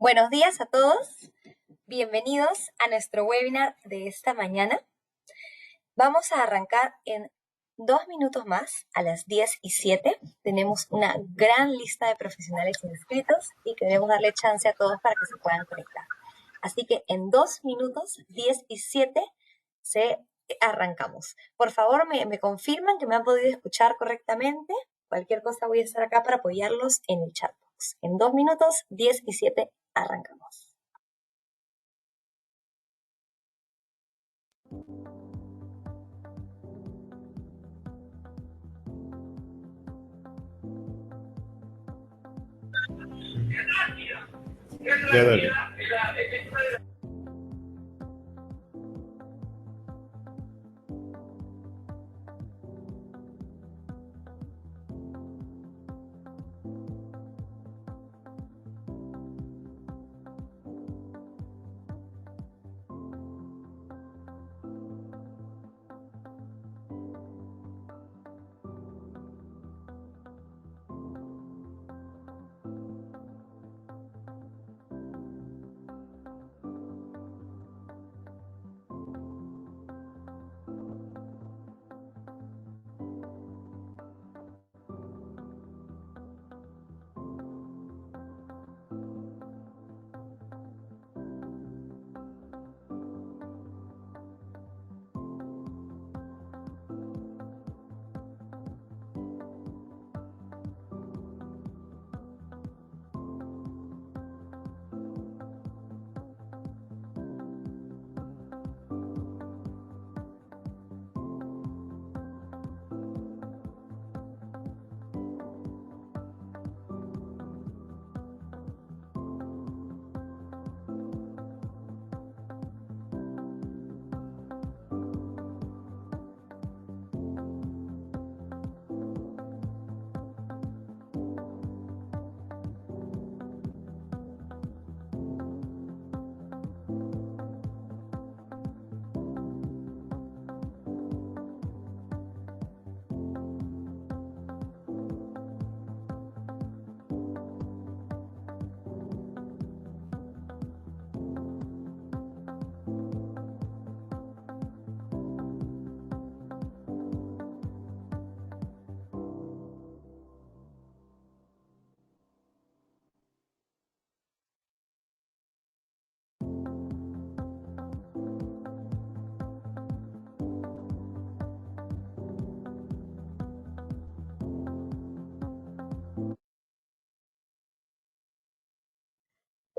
Buenos días a todos, bienvenidos a nuestro webinar de esta mañana. Vamos a arrancar en 2 minutos más, a las 10:07. Tenemos una gran lista de profesionales inscritos y queremos darle chance a todos para que se puedan conectar. Así que en 2 minutos, 10:07, arrancamos. Por favor, me confirman que me han podido escuchar correctamente. Cualquier cosa voy a estar acá para apoyarlos en el chat box. En 2 minutos, 10:07, arrancamos. Ya dale.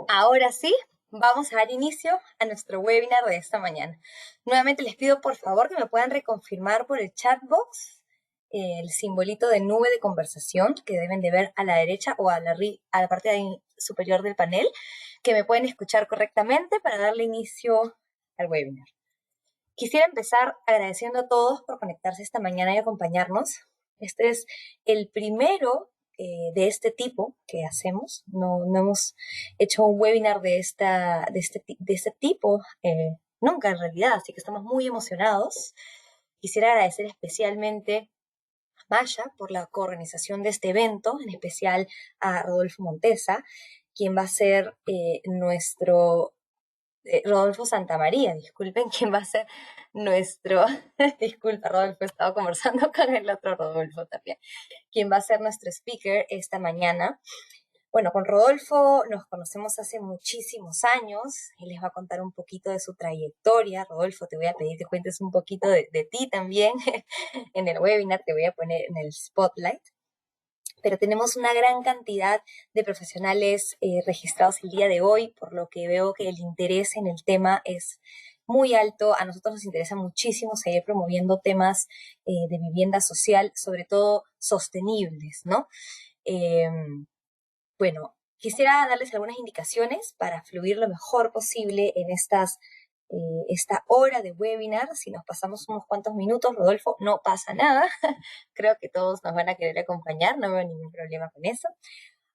Ahora sí, vamos a dar inicio a nuestro webinar de esta mañana. Nuevamente les pido por favor que me puedan reconfirmar por el chat box el simbolito de nube de conversación que deben de ver a la derecha o a la parte superior del panel, que me pueden escuchar correctamente para darle inicio al webinar. Quisiera empezar agradeciendo a todos por conectarse esta mañana y acompañarnos. Este es el primero de este tipo que hacemos. No hemos hecho un webinar de este tipo nunca en realidad, así que estamos muy emocionados. Quisiera agradecer especialmente a Maya por la coorganización de este evento, en especial a Rodolfo Montesa, quien va a ser Rodolfo Santamaría, disculpen, quién va a ser nuestro, disculpa Rodolfo, he estado conversando con el otro Rodolfo también, quien va a ser nuestro speaker esta mañana. Bueno, con Rodolfo nos conocemos hace muchísimos años, él les va a contar un poquito de su trayectoria. Rodolfo, te voy a pedir que cuentes un poquito de ti también en el webinar, te voy a poner en el spotlight. Pero tenemos una gran cantidad de profesionales registrados el día de hoy, por lo que veo que el interés en el tema es muy alto. A nosotros nos interesa muchísimo seguir promoviendo temas de vivienda social, sobre todo sostenibles, ¿no? Bueno, quisiera darles algunas indicaciones para fluir lo mejor posible en esta hora de webinar. Si nos pasamos unos cuantos minutos, Rodolfo, no pasa nada. Creo que todos nos van a querer acompañar, no veo ningún problema con eso.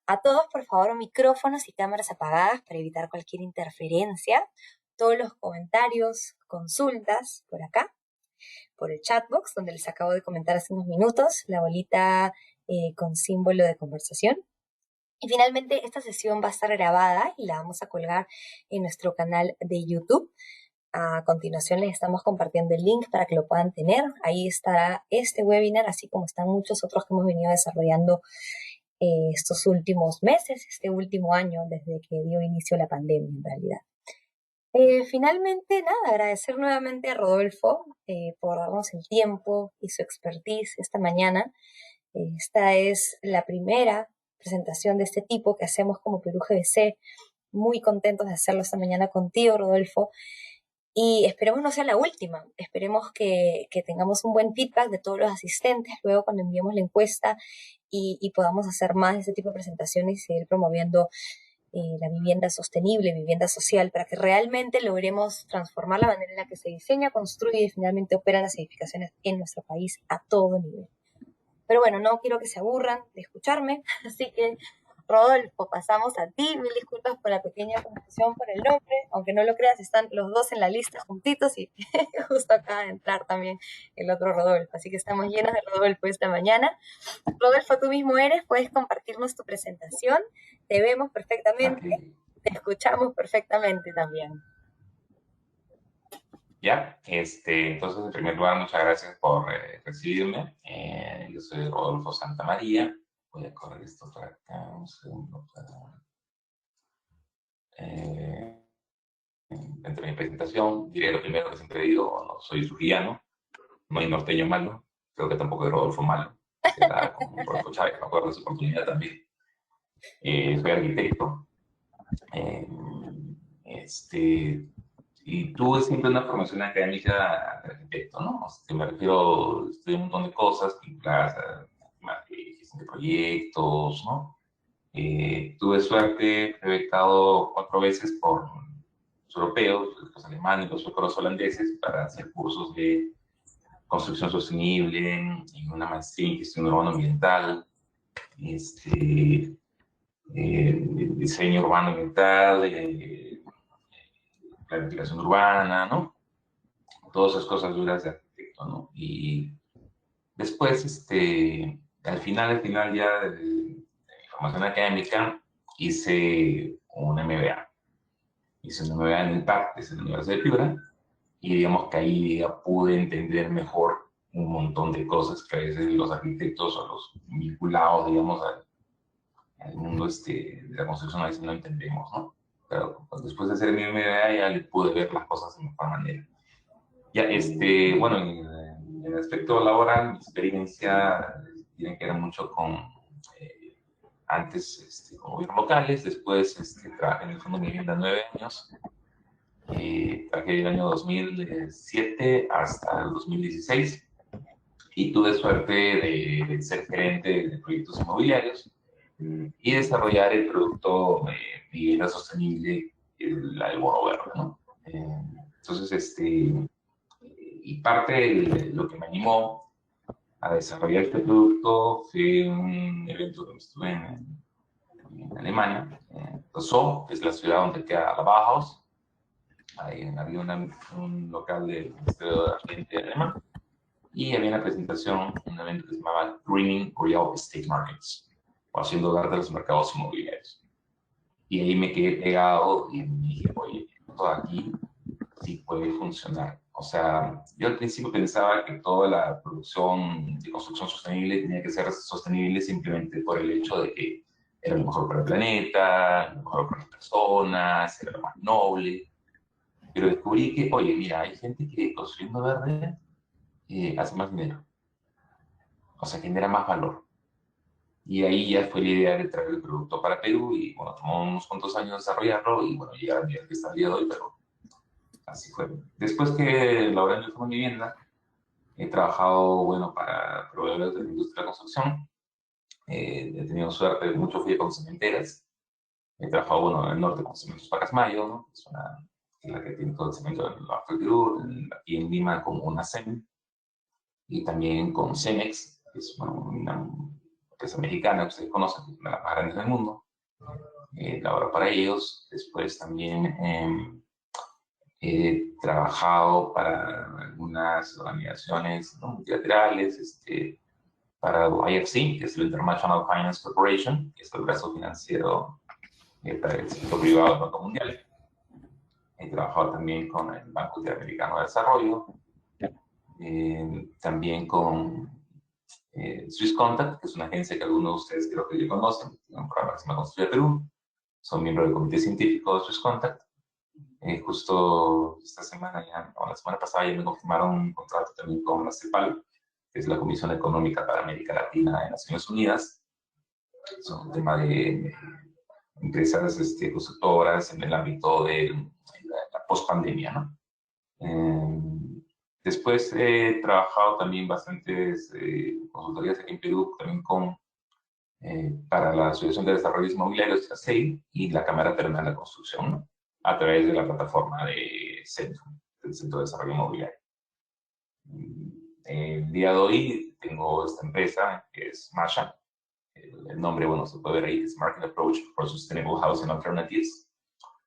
A todos, por favor, micrófonos y cámaras apagadas para evitar cualquier interferencia. Todos los comentarios, consultas, por acá, por el chat box, donde les acabo de comentar hace unos minutos, la bolita con símbolo de conversación. Y finalmente, esta sesión va a estar grabada y la vamos a colgar en nuestro canal de YouTube. A continuación les estamos compartiendo el link para que lo puedan tener. Ahí estará este webinar, así como están muchos otros que hemos venido desarrollando estos últimos meses, este último año, desde que dio inicio la pandemia en realidad. Finalmente, nada, agradecer nuevamente a Rodolfo por darnos el tiempo y su expertise esta mañana. Esta es la primera presentación de este tipo que hacemos como Perú GBC. Muy contentos de hacerlo esta mañana contigo, Rodolfo. Y esperemos no sea la última. Esperemos que tengamos un buen feedback de todos los asistentes luego cuando enviemos la encuesta y podamos hacer más de este tipo de presentaciones y seguir promoviendo la vivienda sostenible, vivienda social, para que realmente logremos transformar la manera en la que se diseña, construye y finalmente operan las edificaciones en nuestro país a todo nivel. Pero bueno, no quiero que se aburran de escucharme, así que Rodolfo, pasamos a ti. Mil disculpas por la pequeña confusión por el nombre, aunque no lo creas, están los dos en la lista juntitos y justo acaba de entrar también el otro Rodolfo, así que estamos llenos de Rodolfo esta mañana. Rodolfo, tú mismo eres, puedes compartirnos tu presentación, te vemos perfectamente, Okay. te escuchamos perfectamente también. Ya, entonces en primer lugar, muchas gracias por recibirme. Yo soy Rodolfo Santamaría. Voy a correr esto para acá, un segundo para... Entre mi presentación, diré lo primero que siempre digo, no soy surgiano, no hay norteño malo, creo que tampoco hay Rodolfo malo. Será como Rodolfo Chávez, me acuerdo de su oportunidad también. Soy arquitecto. Eh, este, y tuve siempre una formación académica de arquitecto, ¿no? Me refiero, estudié un montón de cosas vinculadas a temas de gestión de proyectos, ¿no? Tuve suerte, fui becado 4 veces por los europeos, los alemanes, los suecos, los holandeses, para hacer cursos de construcción sostenible y una maestría en gestión urbano ambiental, diseño urbano ambiental, planificación urbana, ¿no? Todas esas cosas duras de arquitecto, ¿no? Y después, al final ya de mi formación académica, hice un MBA. Hice un MBA en el PAC, es en la Universidad de Piura, y digamos que ahí ya pude entender mejor un montón de cosas que a veces los arquitectos o los vinculados, digamos, al mundo de la construcción a veces no entendemos, ¿no? Pero pues, después de hacer mi MBA ya le pude ver las cosas de mejor manera. Ya, bueno, en el aspecto laboral, mi experiencia tiene que ver mucho con, antes, con gobiernos locales, después trabajé en el Fondo de Vivienda 9 años, trabajé del año 2007 hasta el 2016 y tuve suerte de ser gerente de proyectos inmobiliarios y desarrollar el producto vivienda sostenible, el bono verde, ¿no? Entonces, y parte de lo que me animó a desarrollar este producto fue un evento que estuve en Alemania, en Dessau, que es la ciudad donde queda la Bauhaus. Ahí había un local del Ministerio de Ambiente alemán y había una presentación, un evento que se llamaba Greening Real Estate Markets, o haciendo hogar de los mercados inmobiliarios. Y ahí me quedé pegado y me dije, oye, esto aquí sí puede funcionar. O sea, yo al principio pensaba que toda la producción de construcción sostenible tenía que ser sostenible simplemente por el hecho de que era lo mejor para el planeta, lo mejor para las personas, era lo más noble. Pero descubrí que, oye, mira, hay gente que construyendo verde hace más dinero. O sea, genera más valor. Y ahí ya fue la idea de traer el producto para Perú y bueno, tomó unos cuantos años desarrollarlo y bueno, llegar al nivel que está el día de hoy, pero así fue. Después que laboré en el Fondo de Vivienda, he trabajado, bueno, para proveedores de la industria de la construcción. He tenido suerte, mucho fui con cementeras. He trabajado, bueno, en el norte con Cementos Pacasmayo, ¿no? Es la que tiene todo el cemento del norte del Perú. Aquí en Lima con UNACEM y también con Cemex, que es una empresa mexicana que ustedes conocen, que es una de las más grandes del mundo. Laboro para ellos. Después también he trabajado para algunas organizaciones, ¿no?, multilaterales, para IFC, que es el International Finance Corporation, que es el brazo financiero para el sector privado del Banco Mundial. He trabajado también con el Banco Interamericano de Desarrollo, también con Swiss Contact, que es una agencia que algunos de ustedes creo que ya conocen, un programa que se llama Construye Perú. Son miembros del comité científico de Swiss Contact. Justo esta semana, o la semana pasada, ya me confirmaron un contrato también con la CEPAL, que es la Comisión Económica para América Latina de Naciones Unidas. Es un tema de empresas constructoras en el ámbito de la post-pandemia, ¿no? Después he trabajado también bastantes consultorías aquí en Perú, también para la Asociación de Desarrollo Inmobiliario, ASEI, y la Cámara Peruana de la Construcción, ¿no? A través de la plataforma de Centro, del Centro de Desarrollo Inmobiliario. El día de hoy tengo esta empresa, que es Masha. El nombre, bueno, se puede ver ahí, es Market Approach for Sustainable Housing Alternatives.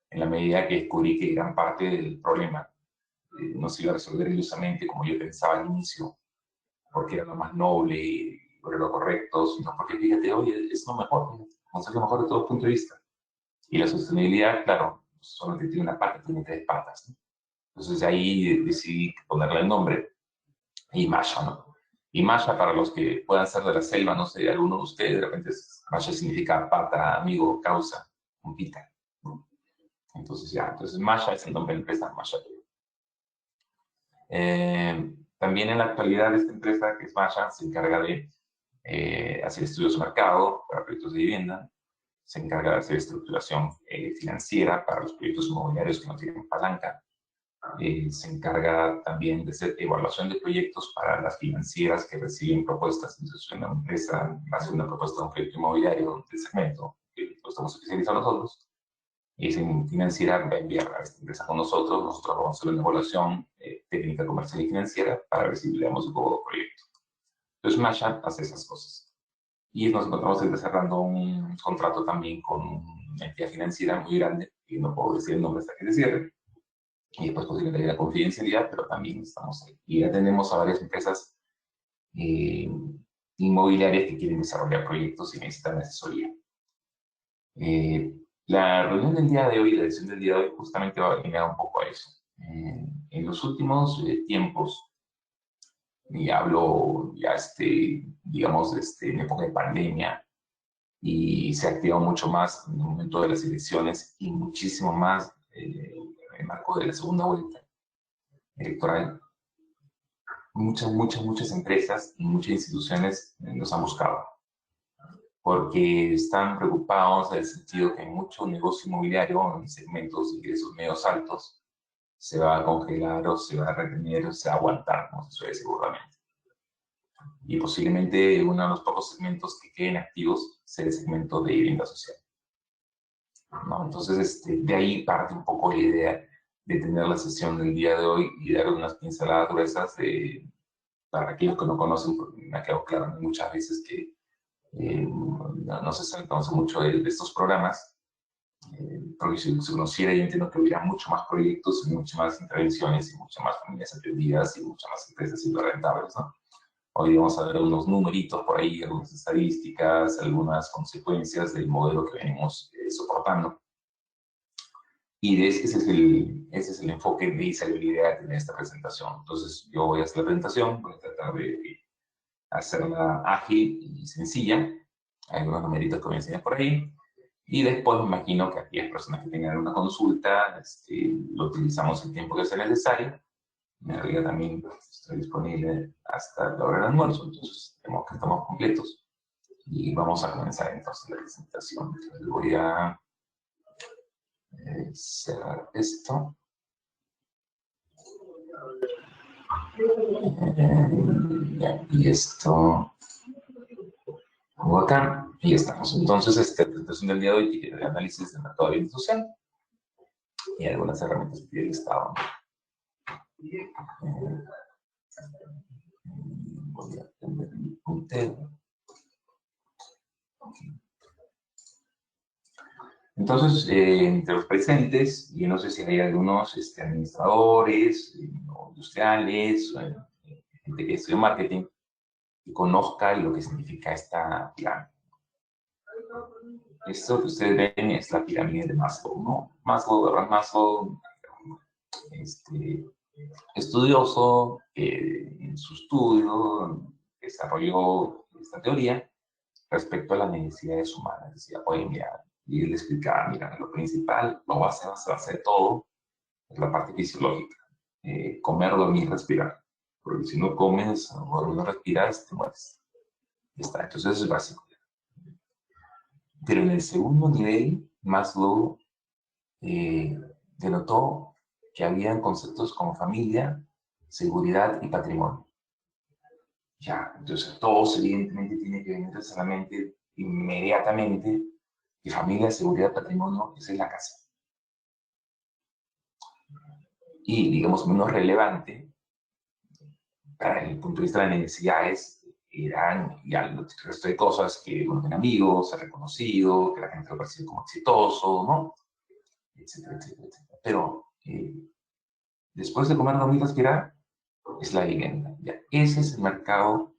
En la medida que descubrí que gran parte del problema no se iba a resolver ilusamente como yo pensaba al inicio, porque era lo más noble y era lo correcto, sino porque fíjate, oye, es lo mejor, es lo mejor de todo punto de vista. Y la sostenibilidad, claro, solamente tiene una pata, tiene tres patas, ¿no? Entonces de ahí decidí ponerle el nombre, y Masha, ¿no? Y Masha, para los que puedan ser de la selva, no sé, alguno de ustedes, de repente Masha significa pata, amigo, causa, compita, ¿no? Entonces ya, entonces Masha es el nombre de la empresa, Masha. También en la actualidad esta empresa, que es Masha, se encarga de hacer estudios de mercado para proyectos de vivienda, se encarga de hacer estructuración financiera para los proyectos inmobiliarios que no tienen palanca, se encarga también de hacer evaluación de proyectos para las financieras que reciben propuestas. Entonces, una empresa hace una propuesta de un proyecto inmobiliario del segmento, que lo estamos especializando nosotros, y esa financiera va a enviar a esta empresa con nosotros. Nosotros vamos a hacer una evaluación técnica, comercial y financiera para ver si le damos un nuevo proyecto. Entonces, Masha hace esas cosas. Y nos encontramos cerrando un contrato también con una entidad financiera muy grande, y no puedo decir el nombre hasta que se cierre, y después posiblemente la confidencialidad, pero también estamos ahí. Y ya tenemos a varias empresas inmobiliarias que quieren desarrollar proyectos y necesitan asesoría. La reunión del día de hoy, la edición del día de hoy, justamente va a alinear un poco a eso. En los últimos tiempos, y hablo ya, digamos, en época de pandemia, y se activó mucho más en el momento de las elecciones y muchísimo más en el marco de la segunda vuelta electoral. Muchas empresas y muchas instituciones nos han buscado porque están preocupados en el sentido que mucho negocio inmobiliario en segmentos de ingresos medios altos se va a congelar o se va a retener o se va a aguantar, ¿no? Eso es seguramente. Y posiblemente uno de los pocos segmentos que queden activos sea el segmento de vivienda social, ¿no? Entonces, de ahí parte un poco la idea de tener la sesión del día de hoy y dar unas pinceladas gruesas para aquellos que no conocen, porque me ha quedado claro muchas veces que no se sabe mucho de estos programas, porque si se conociera, yo entiendo que hubiera mucho más proyectos, muchas más intervenciones y muchas más familias atendidas y muchas más empresas siendo rentables, ¿no? Hoy vamos a ver unos numeritos por ahí, algunas estadísticas, algunas consecuencias del modelo que venimos soportando. Y ese es el enfoque de esa idea de tener esta presentación. Entonces, yo voy a hacer la presentación, voy a tratar de hacerla ágil y sencilla. Hay algunos numeritos que voy a enseñar por ahí. Y después me imagino que aquellas personas que tengan una consulta, lo utilizamos el tiempo que sea necesario. En realidad también estoy disponible hasta la hora del almuerzo, entonces tenemos que estamos completos. Y vamos a comenzar entonces la presentación. Entonces voy a cerrar esto. Y esto acá, y estamos. Entonces, la presentación del día de hoy tiene el análisis del mercado de vivienda social y algunas herramientas del Estado. Voy a prender mi puntero. Entonces, entre los presentes, yo no sé si hay algunos administradores, o industriales, gente que estudia marketing, que conozca lo que significa esta pirámide. Esto que ustedes ven es la pirámide de Maslow, ¿no? Maslow, estudioso, en su estudio desarrolló esta teoría respecto a las necesidades humanas. Decía, oye, mira, y él le explicaba, mira, lo principal, no va a ser todo, es la parte fisiológica. Comer, dormir, respirar. Porque si no comes o no respiras, te mueres. Ya está, entonces eso es básico. Pero en el segundo nivel, Maslow denotó que habían conceptos como familia, seguridad y patrimonio. Ya, entonces todos evidentemente tienen que venir a la mente inmediatamente que familia, seguridad, patrimonio, esa es la casa. Y, digamos, menos relevante, para el punto de vista de las necesidades, eran ya el resto de cosas que uno tiene amigos, ser reconocido, que la gente lo percibe como exitoso, ¿no? Etcétera, etcétera, etcétera. Pero después de comer, dormir, respirar, es la vivienda. Ya, ese es el mercado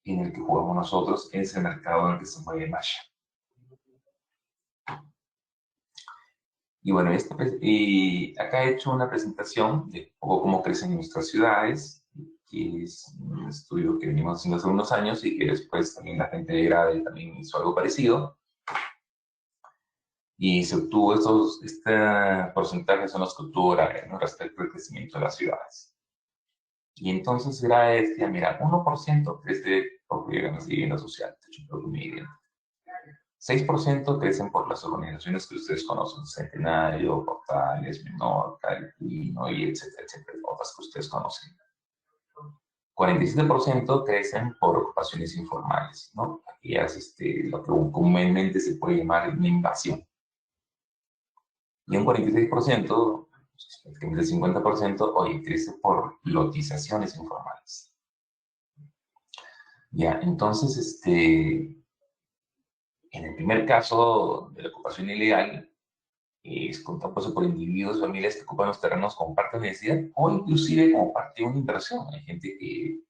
en el que jugamos nosotros, ese es el mercado en el que se mueve Masha. Y bueno, acá he hecho una presentación de cómo crecen nuestras ciudades, que es un estudio que venimos haciendo hace unos años y que después también la gente de Grade también hizo algo parecido. Y se obtuvo este porcentaje son los que obtuvo Grade, ¿no? Respecto al crecimiento de las ciudades. Y entonces Grade decía, mira, 1% crece por vivienda social, techo propio vivienda. 6% crecen por las organizaciones que ustedes conocen, Centenario, Portales, Menorca, El Pino, y etcétera, etcétera, otras que ustedes conocen. 47% crecen por ocupaciones informales, ¿no? Aquellas, lo que comúnmente se puede llamar una invasión. Y un 46%, el 50%, oye, crece por lotizaciones informales. Ya, entonces, en el primer caso de la ocupación ilegal, es compuesto por individuos, familias que ocupan los terrenos como parte de la necesidad o inclusive como parte de una inversión. Hay gente que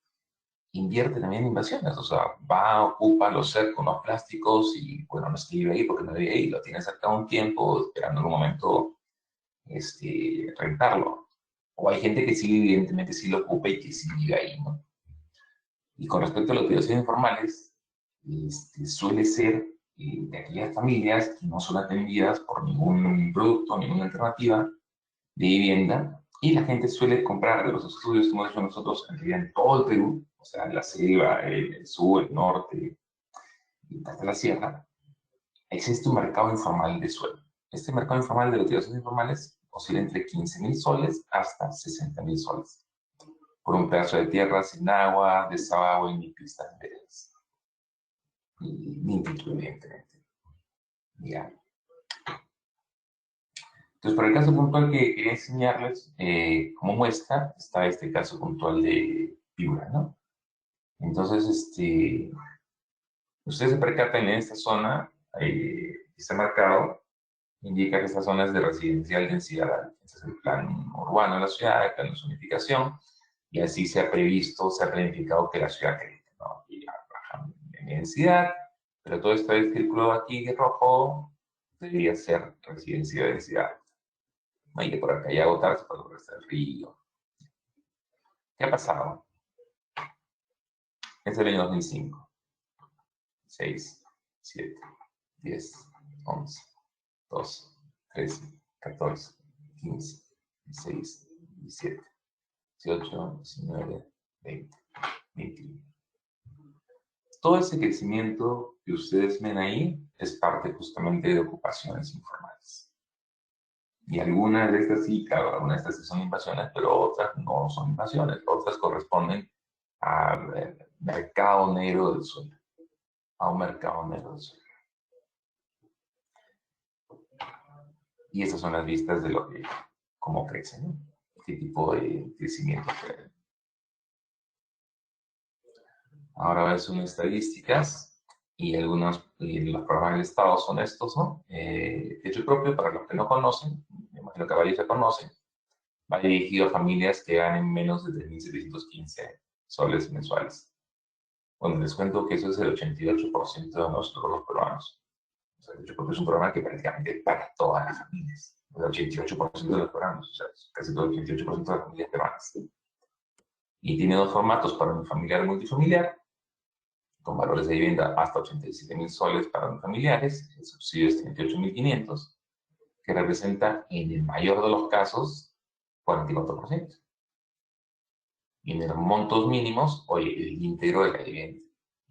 invierte también en inversiones, o sea, va, ocupa los cercos, los plásticos y, bueno, no es que vive ahí porque no vive ahí, lo tiene cerca un tiempo, esperando en un momento rentarlo. O hay gente que sí, evidentemente, sí lo ocupa y que sí vive ahí, ¿no? Y con respecto a las operaciones informales, suele ser de aquellas familias que no son atendidas por ningún producto, ninguna alternativa de vivienda, y la gente suele comprar de los estudios que hemos hecho nosotros en todo el Perú, o sea, la selva, el sur, el norte, y hasta la sierra, existe un mercado informal de suelo. Este mercado informal de loterías informales oscila entre 15.000 soles hasta 60.000 soles por un pedazo de tierra sin agua, desagüe ni pistas de veredas. Ni título, evidentemente. Ya. Entonces, para el caso puntual que quería enseñarles, como muestra, está este caso puntual de Piura, ¿no? Entonces, ustedes se percatan en esta zona, este marcado, indica que esta zona es de residencial densidad alta. Este es el plan urbano de la ciudad, el plan de zonificación, y así se ha previsto, se ha planificado que la ciudad crezca, ¿no? Y baja en densidad, pero todo este círculo aquí de rojo debería ser residencia de densidad alta. Hay que por acá ya agotarse para lograr el río. ¿Qué ha pasado? Es el año 2005. 6, 7, 10, 11, 12, 13, 14, 15, 16, 17, 18, 19, 20, 21. Todo ese crecimiento que ustedes ven ahí es parte justamente de ocupaciones informales. Y algunas de estas sí, claro, algunas de estas sí son invasiones, pero otras no son invasiones, otras corresponden al mercado negro del suelo, a un mercado negro del suelo. Y estas son las vistas de lo que, cómo crecen, ¿no? Qué tipo de crecimiento tienen. Ahora ves unas estadísticas y algunos, los programas del Estado son estos, ¿no? Hecho propio, para los que no conocen, me imagino que varios ya conocen, va dirigido a familias que ganen menos de 3.715 soles mensuales. Bueno, les cuento que eso es el 88% de nosotros los peruanos. O sea, de hecho, porque es un programa que prácticamente para todas las familias. El 88% de los peruanos, o sea, casi todo el 88% de las familias peruanas. Y tiene dos formatos para unifamiliar y multifamiliar, con valores de vivienda hasta 87.000 soles para unifamiliares, el subsidio es 38.500, que representa en el mayor de los casos 44%. Y en los montos mínimos, oye, el íntegro de la vivienda.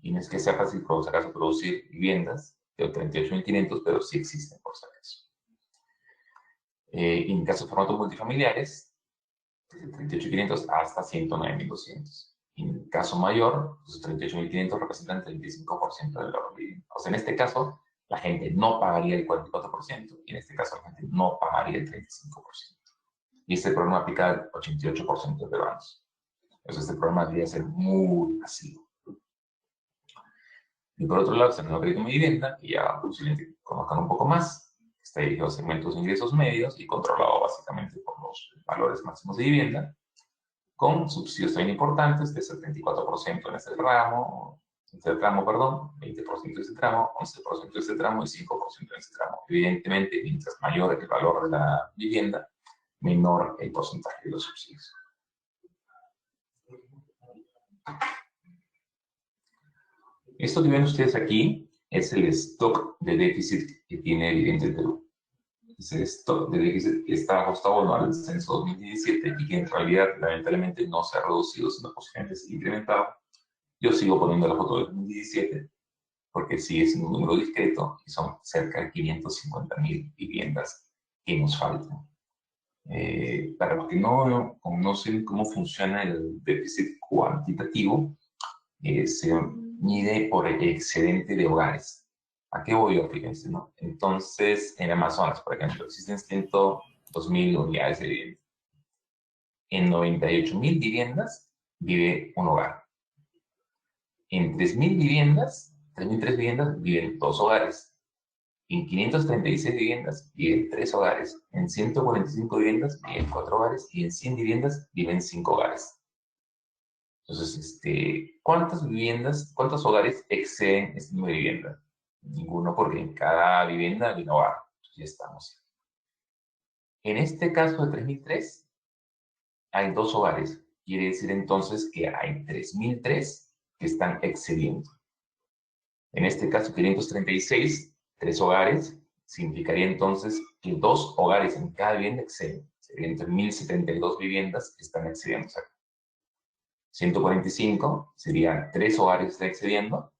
Y no es que sea fácil, por si acaso, producir viviendas de 38.500, pero sí existen, por si acaso. En caso de formatos multifamiliares, desde 38.500 hasta 109.200. En caso mayor, esos 38.500 representan 35% del valor de vivienda. O sea, en este caso, la gente no pagaría el 44%, y en este caso, la gente no pagaría el 35%. Y este programa aplica al 88% de peruanos. Entonces, este programa debería ser muy masivo. Y por otro lado, está el nuevo crédito de vivienda, que ya posiblemente conozcan un poco más. Está dirigido a segmentos de ingresos medios y controlado básicamente por los valores máximos de vivienda, con subsidios también importantes de 74% en este tramo, 20% de este tramo, 11% de este tramo y 5% de este tramo. Evidentemente, mientras mayor el valor de la vivienda, menor el porcentaje de los subsidios. Esto que ven ustedes aquí es el stock de déficit que tiene Vivienda el Perú. Es el stock de déficit que está ajustado al censo 2017 y que en realidad lamentablemente no se ha reducido, sino posiblemente se ha incrementado. Yo sigo poniendo la foto del 2017 porque sigue siendo un número discreto y son cerca de 550.000 viviendas que nos faltan. Para los que no conocen cómo funciona el déficit cuantitativo, se mide por el excedente de hogares. ¿A qué voy yo? Fíjense, ¿no? Entonces, en Amazonas, por ejemplo, existen 102.000 unidades de vivienda. En 98.000 viviendas vive un hogar. En 3.000 viviendas, 3.003 viviendas viven dos hogares. En 536 viviendas viven 3 hogares. En 145 viviendas viven 4 hogares. Y en 100 viviendas viven 5 hogares. Entonces, cuántos hogares exceden este número de vivienda? Ninguno, porque en cada vivienda hay un hogar. Entonces, ya estamos. En este caso de 3.003, hay 2 hogares. Quiere decir entonces que hay 3.003 que están excediendo. En este caso, 536, 3 hogares, significaría entonces que 2 hogares en cada vivienda exceden. Serían entre 1.072 viviendas que están excediendo. O sea, 145 serían 3 hogares que están excediendo,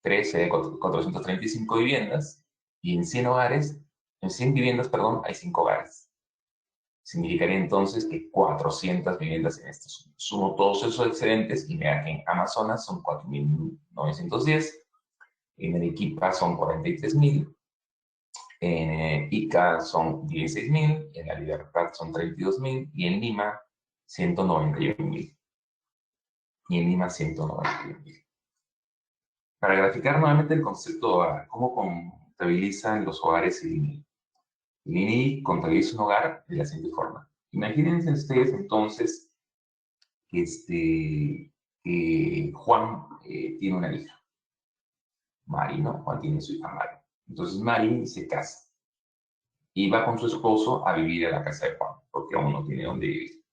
13 de 435 viviendas, y en 100 hogares, en 100 viviendas, perdón, hay 5 hogares. Significaría entonces que 400 viviendas en esto. Sumo todos esos excedentes y vean que en Amazonas son 4.910, en Arequipa son 43.000, en Ica son 16.000, en La Libertad son 32.000 y en Lima 191.000. Y en Lima 191.000. Para graficar nuevamente el concepto de hogar, ¿cómo contabilizan los hogares el INEI? El INEI contabiliza un hogar de la siguiente forma. Imagínense ustedes entonces que Juan tiene una hija, Mari, ¿no? Juan tiene su hija Mari. Entonces Mari se casa y va con su esposo a vivir a la casa de Juan, porque aún no tiene dónde vivir.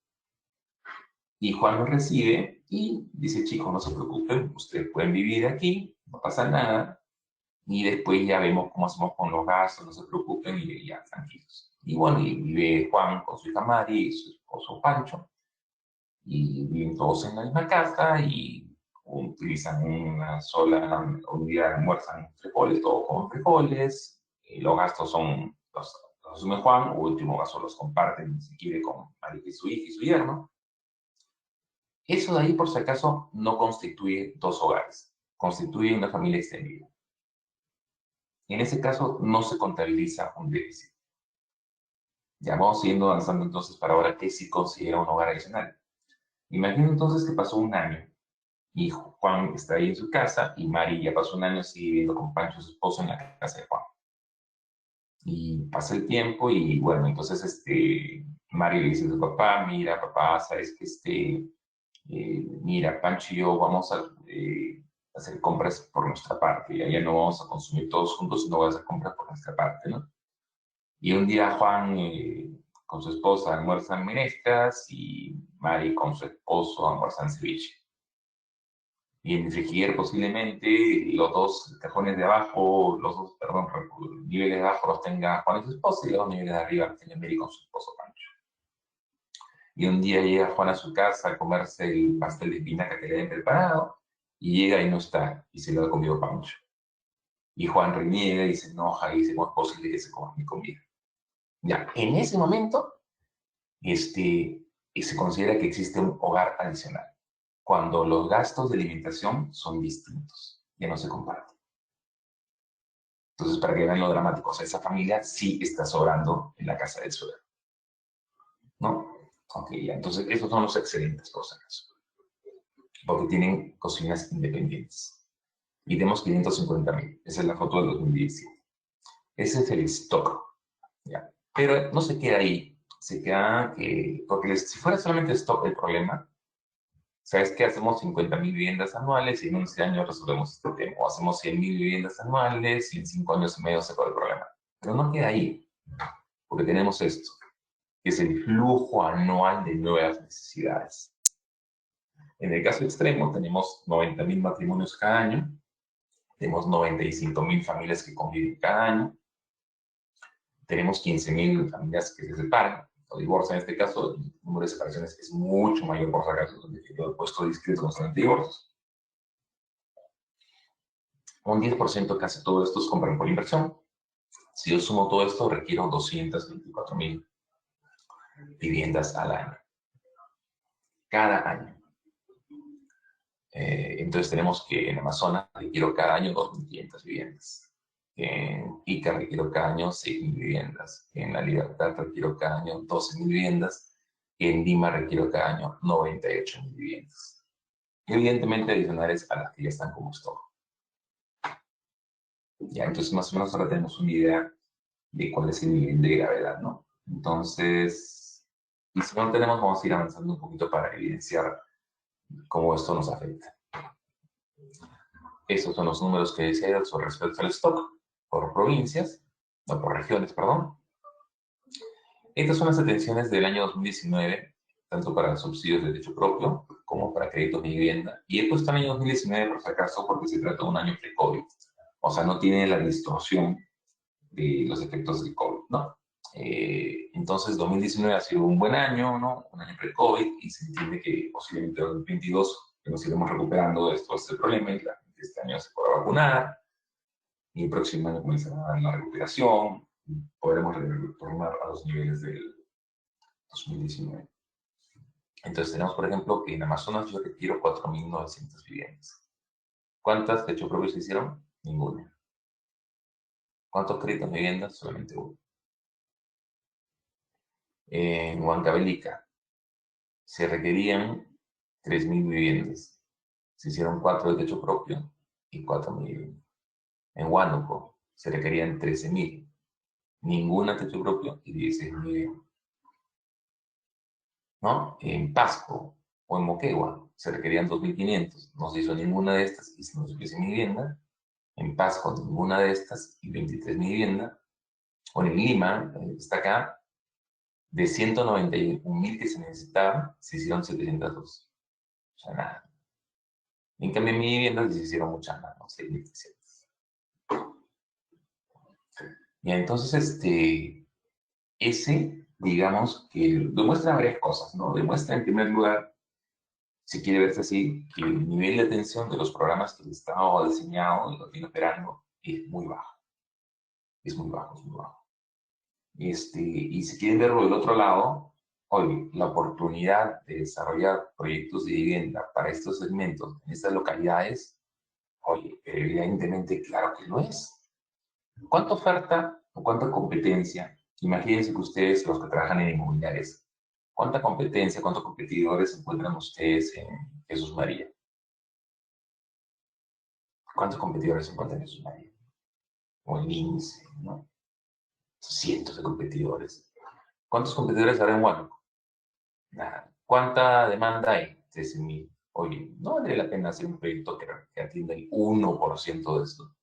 Y Juan lo recibe y dice, chicos, no se preocupen, ustedes pueden vivir aquí, no pasa nada, y después ya vemos cómo hacemos con los gastos, no se preocupen, y ya, tranquilos. Y bueno, y vive Juan con su hija Mari y su esposo Pancho, y viven todos en la misma casa, y utilizan una sola unidad, almuerzan frijoles, todos comen frijoles, los gastos los asume Juan, o último caso los comparten, si quiere, con Mari y su hija y su yerno. Eso de ahí, por si acaso, no constituye 2 hogares, constituye una familia extendida. En ese caso, no se contabiliza un déficit. Ya vamos siguiendo avanzando entonces para ahora qué sí considera un hogar adicional. Imagina entonces que pasó un año y Juan está ahí en su casa y Mari ya pasó un año, sigue viviendo con Pancho, su esposo, en la casa de Juan. Y pasa el tiempo y bueno, entonces Mari le dice a su papá, mira papá, sabes que mira, Pancho y yo vamos a hacer compras por nuestra parte, ya no vamos a consumir todos juntos, sino vamos a hacer compras por nuestra parte, ¿no? Y un día Juan con su esposa almuerzan menestras y Mari con su esposo almuerzan ceviche. Y en el refrigerador posiblemente los dos cajones de abajo, los dos, perdón, niveles de abajo los tenga Juan y su esposa y los dos niveles de arriba los tenga Mary con su esposo Pancho. Y un día llega Juan a su casa a comerse el pastel de espinaca que le habían preparado y llega y no está y se lo ha comido Pancho. Y Juan reniega y se enoja y dice, ¿cómo es posible que se coma mi comida? Ya, en ese momento se considera que existe un hogar adicional, cuando los gastos de alimentación son distintos, ya no se comparten. Entonces, para que vean lo dramático, o sea, esa familia sí está sobrando en la casa del suegro, ¿no? Ok, ya, entonces estos son los excedentes, por si acaso, porque tienen cocinas independientes. Y tenemos 550.000, esa es la foto del 2017. Ese es el stock, ¿ya? Pero no se queda ahí, se queda, porque si fuera solamente stock el problema, ¿sabes qué? Hacemos 50.000 viviendas anuales y en 11 años resolvemos este tema. O hacemos 100.000 viviendas anuales y en 5 años y medio se acaba el problema. Pero no queda ahí, porque tenemos esto, que es el flujo anual de nuevas necesidades. En el caso extremo, tenemos 90.000 matrimonios cada año, tenemos 95.000 familias que conviven cada año, tenemos 15.000 familias que se separan o divorcian. En este caso, el número de separaciones es mucho mayor por si acaso, donde yo he puesto discreto con los divorcios. Un 10% casi todo esto es compran por inversión. Si yo sumo todo esto, requiero 224.000 viviendas al año. Cada año. Entonces tenemos que en Amazonas requiero cada año 2.500 viviendas. En Ica requiero cada año 6.000 viviendas. En La Libertad requiero cada año 12.000 viviendas. En Lima requiero cada año 98.000 viviendas. Y evidentemente adicionales a las que ya están como stock. Ya, entonces más o menos ahora tenemos una idea de cuál es el nivel de gravedad, ¿no? Entonces, y si no tenemos, vamos a ir avanzando un poquito para evidenciar cómo esto nos afecta. Estos son los números que decía sobre respecto al stock por provincias, no por regiones, perdón. Estas son las atenciones del año 2019, tanto para subsidios de techo propio como para créditos de vivienda. Y he puesto el año 2019 por si acaso porque se trata de un año pre-COVID. O sea, no tiene la distorsión de los efectos del COVID, ¿no? Entonces, 2019 ha sido un buen año, ¿no? Un año pre-COVID, y se entiende que posiblemente en 2022 nos iremos recuperando de este problema y la gente este año se podrá vacunar, y el próximo año comenzará la recuperación, y podremos retornar a los niveles del 2019. Entonces, tenemos, por ejemplo, que en Amazonas yo requiero 4.900 viviendas. ¿Cuántas de hecho propio se hicieron? Ninguna. ¿Cuántos créditos de vivienda? Solamente uno. En Huancavelica se requerían 3.000 viviendas. Se hicieron 4 de techo propio y 4.000. En Huánuco se requerían 13.000. Ninguna de techo propio y 16.000. ¿No? En Pasco o en Moquegua se requerían 2.500. No se hizo ninguna de estas y se nos hizo mi vivienda. En Pasco ninguna de estas y 23.000 viviendas. O en Lima, está acá, de 191.000 que se necesitaban, se hicieron 702. O sea, nada. En cambio, en mi vivienda se hicieron muchas más, ¿no? 6.300. Y entonces, digamos, que demuestra varias cosas, ¿no? Demuestra, en primer lugar, si quiere verse así, que el nivel de atención de los programas que el Estado ha diseñado y lo tiene operando es muy bajo. Es muy bajo, es muy bajo. Y si quieren verlo del otro lado, hoy la oportunidad de desarrollar proyectos de vivienda para estos segmentos, en estas localidades, oye, evidentemente, claro que lo es. ¿Cuánta oferta o cuánta competencia? Imagínense que ustedes, los que trabajan en inmobiliarias, ¿cuánta competencia, cuántos competidores encuentran ustedes en Jesús María? ¿Cuántos competidores encuentran en Jesús María? O en Lince, ¿no? Cientos de competidores. ¿Cuántos competidores habrá en Huánuco? Nada. ¿Cuánta demanda hay? 13.000. Oye, ¿no vale la pena hacer un proyecto que atienda el 1% de esto?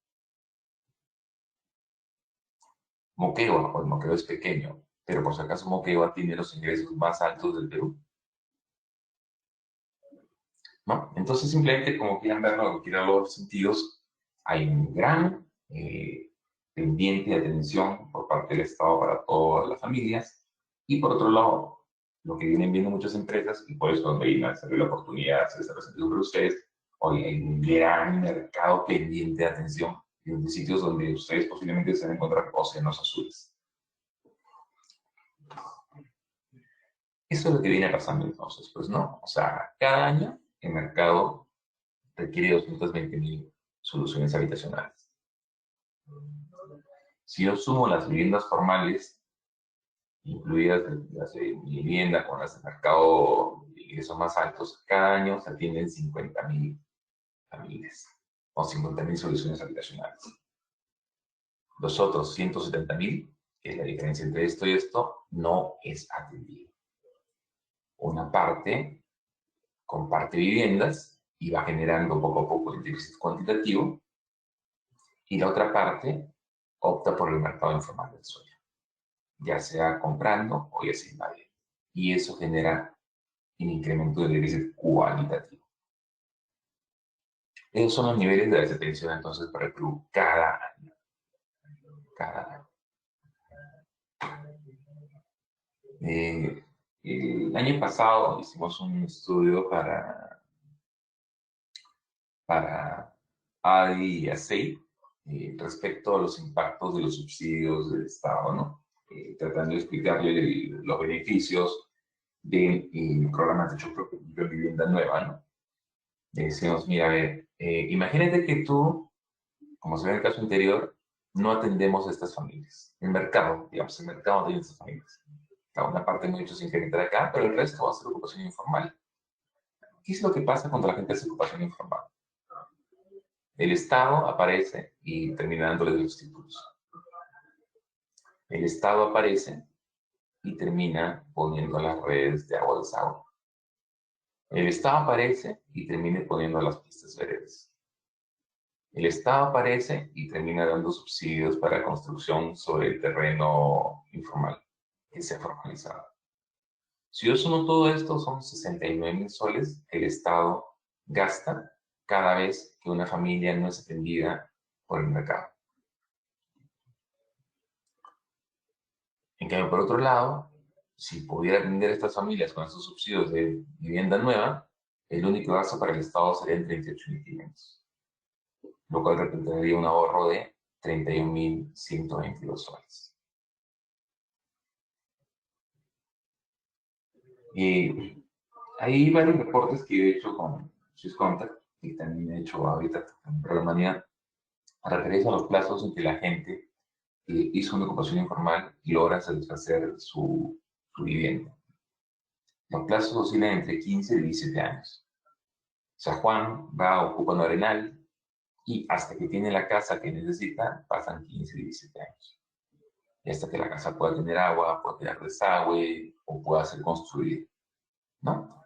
Moquegua, o el Moquegua es pequeño, pero por si acaso Moquegua tiene los ingresos más altos del Perú, ¿no? Entonces, simplemente, como quieran verlo, quieran los sentidos, hay un gran pendiente de atención por parte del Estado para todas las familias, y por otro lado, lo que vienen viendo muchas empresas, y por eso me vino a hacer la oportunidad de hacer sentido para ustedes, hoy hay un gran mercado pendiente de atención en sitios donde ustedes posiblemente se van a encontrar océanos azules. Eso es lo que viene pasando entonces, pues no. O sea, cada año el mercado requiere 220.000 soluciones habitacionales. Si yo sumo las viviendas formales, incluidas las de vivienda con las de mercado de ingresos más altos, cada año se atienden 50.000 familias o 50.000 soluciones habitacionales. Los otros 170.000, que es la diferencia entre esto y esto, no es atendido. Una parte comparte viviendas y va generando poco a poco el déficit cuantitativo, y la otra parte opta por el mercado informal del suelo, ya sea comprando o ya sea invadiendo. Y eso genera un incremento del déficit cualitativo. Esos son los niveles de desatención entonces para el Perú cada año. Cada año. El año pasado hicimos un estudio para ADI y ACEI respecto a los impactos de los subsidios del Estado, ¿no? Tratando de explicarle los beneficios del programa de techo propio de vivienda nueva, ¿no? Decimos, mira, a ver, imagínate que tú, como se ve en el caso anterior, no atendemos a estas familias. El mercado, digamos, el mercado de estas familias. Una parte de muchos se incrementa acá, pero el resto va a ser ocupación informal. ¿Qué es lo que pasa cuando la gente hace ocupación informal? El Estado aparece y termina dándole los títulos. El Estado aparece y termina poniendo las redes de agua de desagüe. El Estado aparece y termina poniendo las pistas verdes. El Estado aparece y termina dando subsidios para construcción sobre el terreno informal que se ha formalizado. Si yo sumo todo esto, son 69.000 soles que el Estado gasta cada vez que una familia no es atendida por el mercado. En cambio, por otro lado, si pudiera atender a estas familias con estos subsidios de vivienda nueva, el único gasto para el Estado sería en 38.500, lo cual representaría un ahorro de 31.122 soles. Y hay varios reportes que he hecho con SwissContact y también he hecho ahorita en la humanidad referencia a los plazos en que la gente hizo una ocupación informal y logra satisfacer su vivienda. Los plazos oscilan entre 15 y 17 años. O sea, Juan va ocupando Arenal y hasta que tiene la casa que necesita, pasan 15 y 17 años. Y hasta que la casa pueda tener agua, pueda tener desagüe o pueda ser construida, ¿no?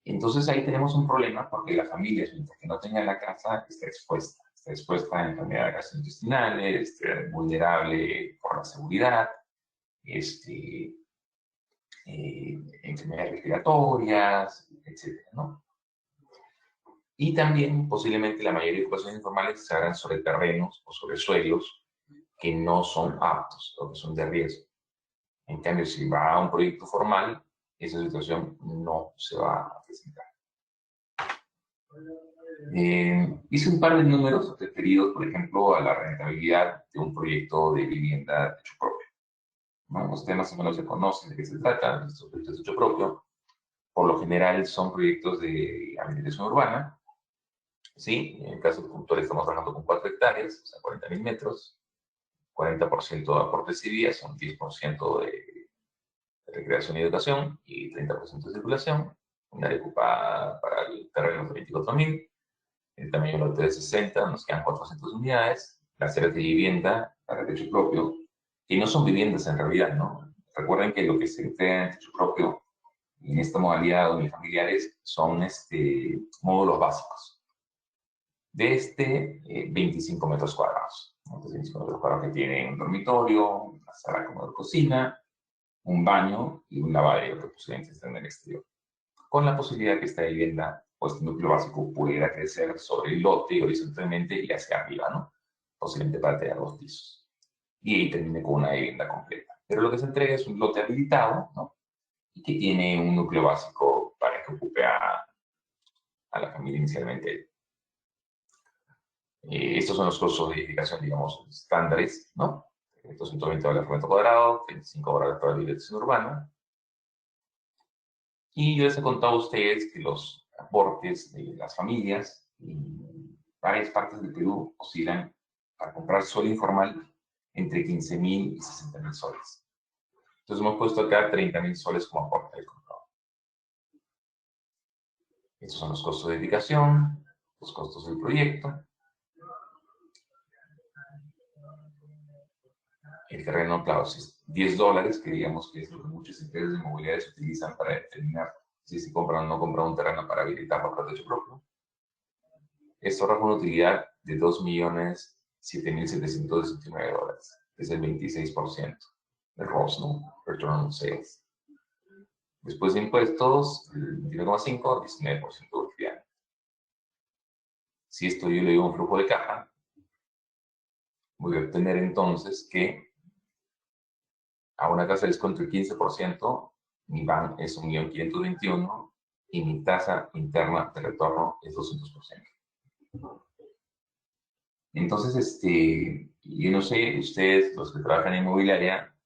Entonces ahí tenemos un problema porque la familia, mientras que no tenga la casa, está expuesta a enfermedades gastrointestinales, vulnerable por la seguridad, enfermedades respiratorias, etcétera, ¿no? Y también posiblemente la mayoría de ocupaciones informales se hagan sobre terrenos o sobre suelos que no son aptos o que son de riesgo. En cambio, si va a un proyecto formal, esa situación no se va a presentar. Hice un par de números referidos, por ejemplo, a la rentabilidad de un proyecto de vivienda de hecho propio. ¿No? Ustedes más o menos se conocen de qué se trata, estos proyectos de hecho propio. Por lo general son proyectos de habilitación urbana, ¿sí? En el caso del puntual estamos trabajando con 4 hectáreas, o sea, 40.000 metros, 40% de aportes civiles, son 10% de recreación y educación y 30% de circulación. Un área ocupada para el terreno de 24.000. El tamaño del lote de 60, nos quedan 400 unidades. Las áreas de vivienda para techo propio, que no son viviendas en realidad, ¿no? Recuerden que lo que se entrega en techo propio en esta modalidad unifamiliares son módulos básicos de 25 metros cuadrados. Entonces, 25 metros cuadrados que tienen un dormitorio, una sala como de cocina, un baño y un lavadero que posiblemente estén en el exterior. Con la posibilidad que esta vivienda, o este núcleo básico, pudiera crecer sobre el lote horizontalmente y hacia arriba, ¿no? Posiblemente para tener 2 pisos. Y ahí termine con una vivienda completa. Pero lo que se entrega es un lote habilitado, ¿no? Y que tiene un núcleo básico para que ocupe a la familia inicialmente. Estos son los costos de edificación, digamos, estándares, ¿no? $120 por metro cuadrado, $25 por habitación urbana. Y yo les he contado a ustedes que los aportes de las familias en varias partes del Perú oscilan para comprar suelo informal entre 15.000 y 60.000 soles. Entonces hemos puesto acá 30.000 soles como aporte del comprador. Estos son los costos de edificación, los costos del proyecto. El terreno, claro, si es $10, que digamos que es lo que muchas empresas inmobiliarias utilizan para determinar si se compra o no compra un terreno para habilitarlo para techo propio. Esto arroja una utilidad de $2.007.719, es el 26% de ROS, ¿no? Return on Sales. Después de impuestos, el 29,5%, 19% de utilidad. Si esto yo le doy un flujo de caja, voy a obtener entonces que a una tasa de descuento del 15%, mi BAN es 1.521.000 y mi tasa interna de retorno es 200%. Entonces, yo no sé, ustedes, los que trabajan en inmobiliaria,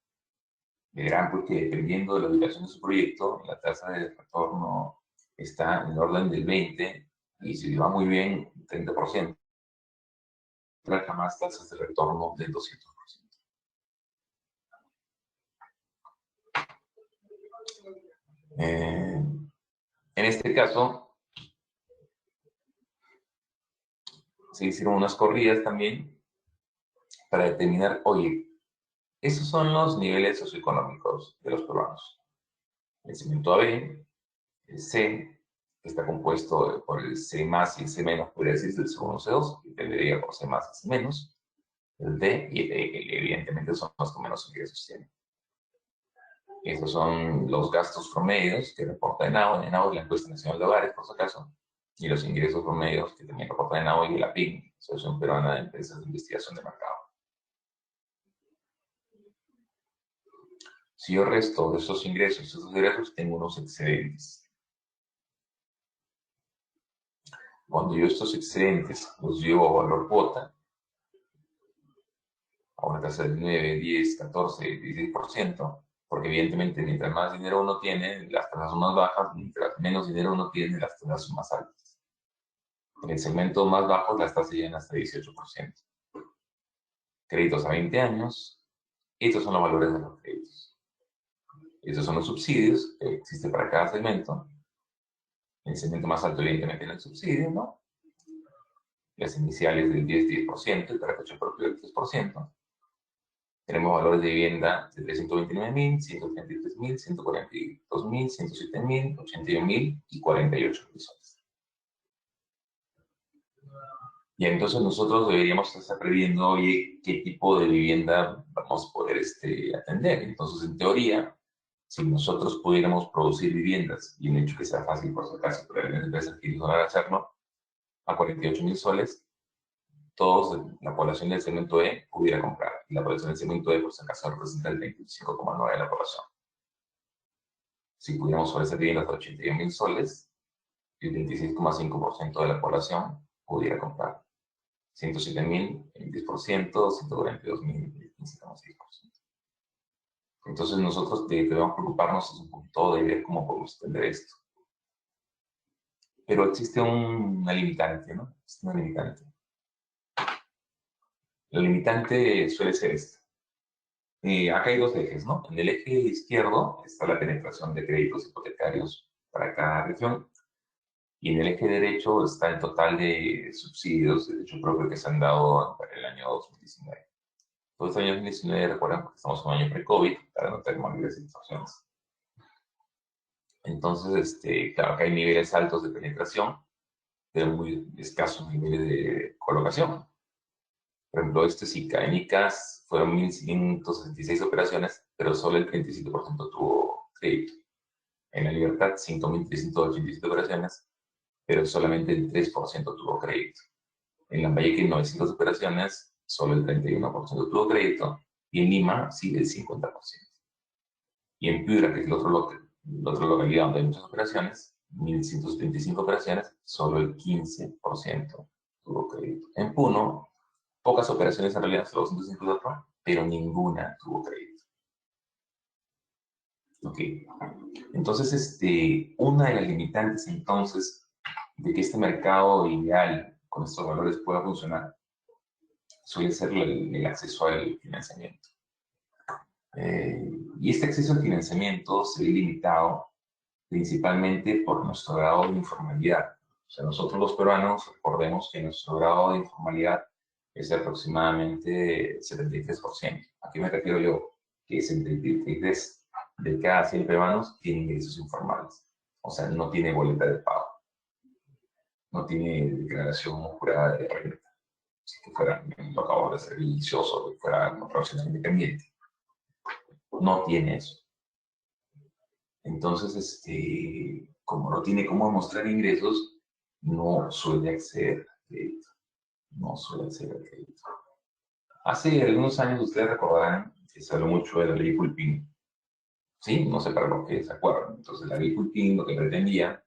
verán porque dependiendo de la ubicación de su proyecto, la tasa de retorno está en el orden del 20% y si le va muy bien, 30%. Jamás tasas de retorno del 200%. En este caso, se hicieron unas corridas también para determinar, oye, esos son los niveles socioeconómicos de los peruanos. El segmento AB, el C, que está compuesto por el C más y el C menos, podría decirse, el C1, C2, que tendría por C más y C menos, el D y el E, evidentemente son los que menos ingresos tienen. Esos son los gastos promedios que reporta ENAO y la Encuesta Nacional de Hogares, por si acaso, y los ingresos promedios que también reporta ENAO y la PIM, Asociación Peruana de Empresas de Investigación de Mercado. Si yo resto de esos ingresos, tengo unos excedentes. Cuando yo estos excedentes los llevo a valor cuota, a una tasa del 9, 10, 14, 16%, porque evidentemente mientras más dinero uno tiene, las tasas son más bajas, mientras menos dinero uno tiene, las tasas son más altas. En el segmento más bajo, las tasas llegan hasta 18%. Créditos a 20 años, estos son los valores de los créditos. Estos son los subsidios que existen para cada segmento. En el segmento más alto, evidentemente, tiene el subsidio, ¿no? Las iniciales del 10%, el techo propio del 3%. Tenemos valores de vivienda de 329.000, 133.000, 142.000, 107.000, 81.000 y 48.000 soles. Y entonces nosotros deberíamos estar previendo, oye, qué tipo de vivienda vamos a poder atender. Entonces, en teoría, si nosotros pudiéramos producir viviendas, y un hecho que sea fácil por si acaso, pero las empresas quieren lograr hacerlo, a 48.000 soles, todos, la población del segmento E pudiera comprar. Y la población del segmento E, por si acaso, representa el 25,9% de la población. Si pudiéramos ofrecer viviendas de 81.000 soles, el 26,5% de la población pudiera comprar. 107.000, el 10%, 142.000, el 15,6%. Entonces nosotros debemos preocuparnos un poquito de ver cómo podemos entender esto. Pero existe una limitante, ¿no? Existe una limitante. La limitante suele ser esta. Acá hay dos ejes, ¿no? En el eje izquierdo está la penetración de créditos hipotecarios para cada región. Y en el eje derecho está el total de subsidios de derecho propio que se han dado para el año 2019. Todo este año 2019, recuerden, porque estamos en un año pre-COVID, para no tener mayores situaciones. Entonces, claro que hay niveles altos de penetración, pero muy escasos niveles de colocación. Por ejemplo, sí, en ICAS fueron 1.566 operaciones, pero solo el 37% tuvo crédito. En la Libertad, 5.387 operaciones, pero solamente el 3% tuvo crédito. En Lambayeque, 900 operaciones, solo el 31% tuvo crédito. Y en Lima, sí, el 50%. Y en Piura, que es la otra localidad donde hay muchas operaciones, 1.175 operaciones, solo el 15% tuvo crédito. En Puno, pocas operaciones en realidad, solo 254, pero ninguna tuvo crédito. Ok. Entonces, una de las limitantes entonces de que este mercado ideal con estos valores pueda funcionar suele ser el acceso al financiamiento. Y este acceso al financiamiento se ve limitado principalmente por nuestro grado de informalidad. O sea, nosotros los peruanos, recordemos que nuestro grado de informalidad es de aproximadamente 73%. ¿A qué me refiero yo? Que 73 de cada 100 peruanos tienen ingresos informales. O sea, no tiene boleta de pago, no tiene declaración jurada de renta. Si que fuera lo acabo de servicios o que fuera corporación independiente. No tiene eso. Entonces, como no tiene cómo mostrar ingresos, no suele acceder al crédito. No suele acceder al crédito. Hace algunos años ustedes recordarán que se habló mucho de la ley Pulpín. Sí, no sé para lo que se acuerdan. Entonces, la ley Pulpín lo que pretendía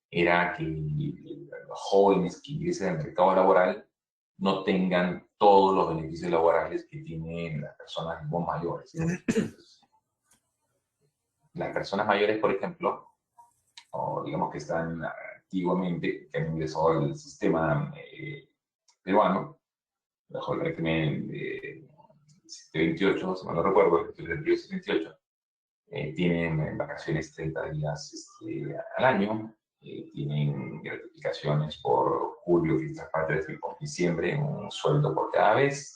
era que los jóvenes que ingresen al mercado laboral no tengan todos los beneficios laborales que tienen las personas mayores. Las personas mayores, por ejemplo, o digamos que están antiguamente, que han ingresado al sistema peruano, bajo el régimen de 728, si mal no recuerdo, el 728, tienen vacaciones 30 días al año, tienen gratificaciones por julio, fiestas patrias y por diciembre, un sueldo por cada vez,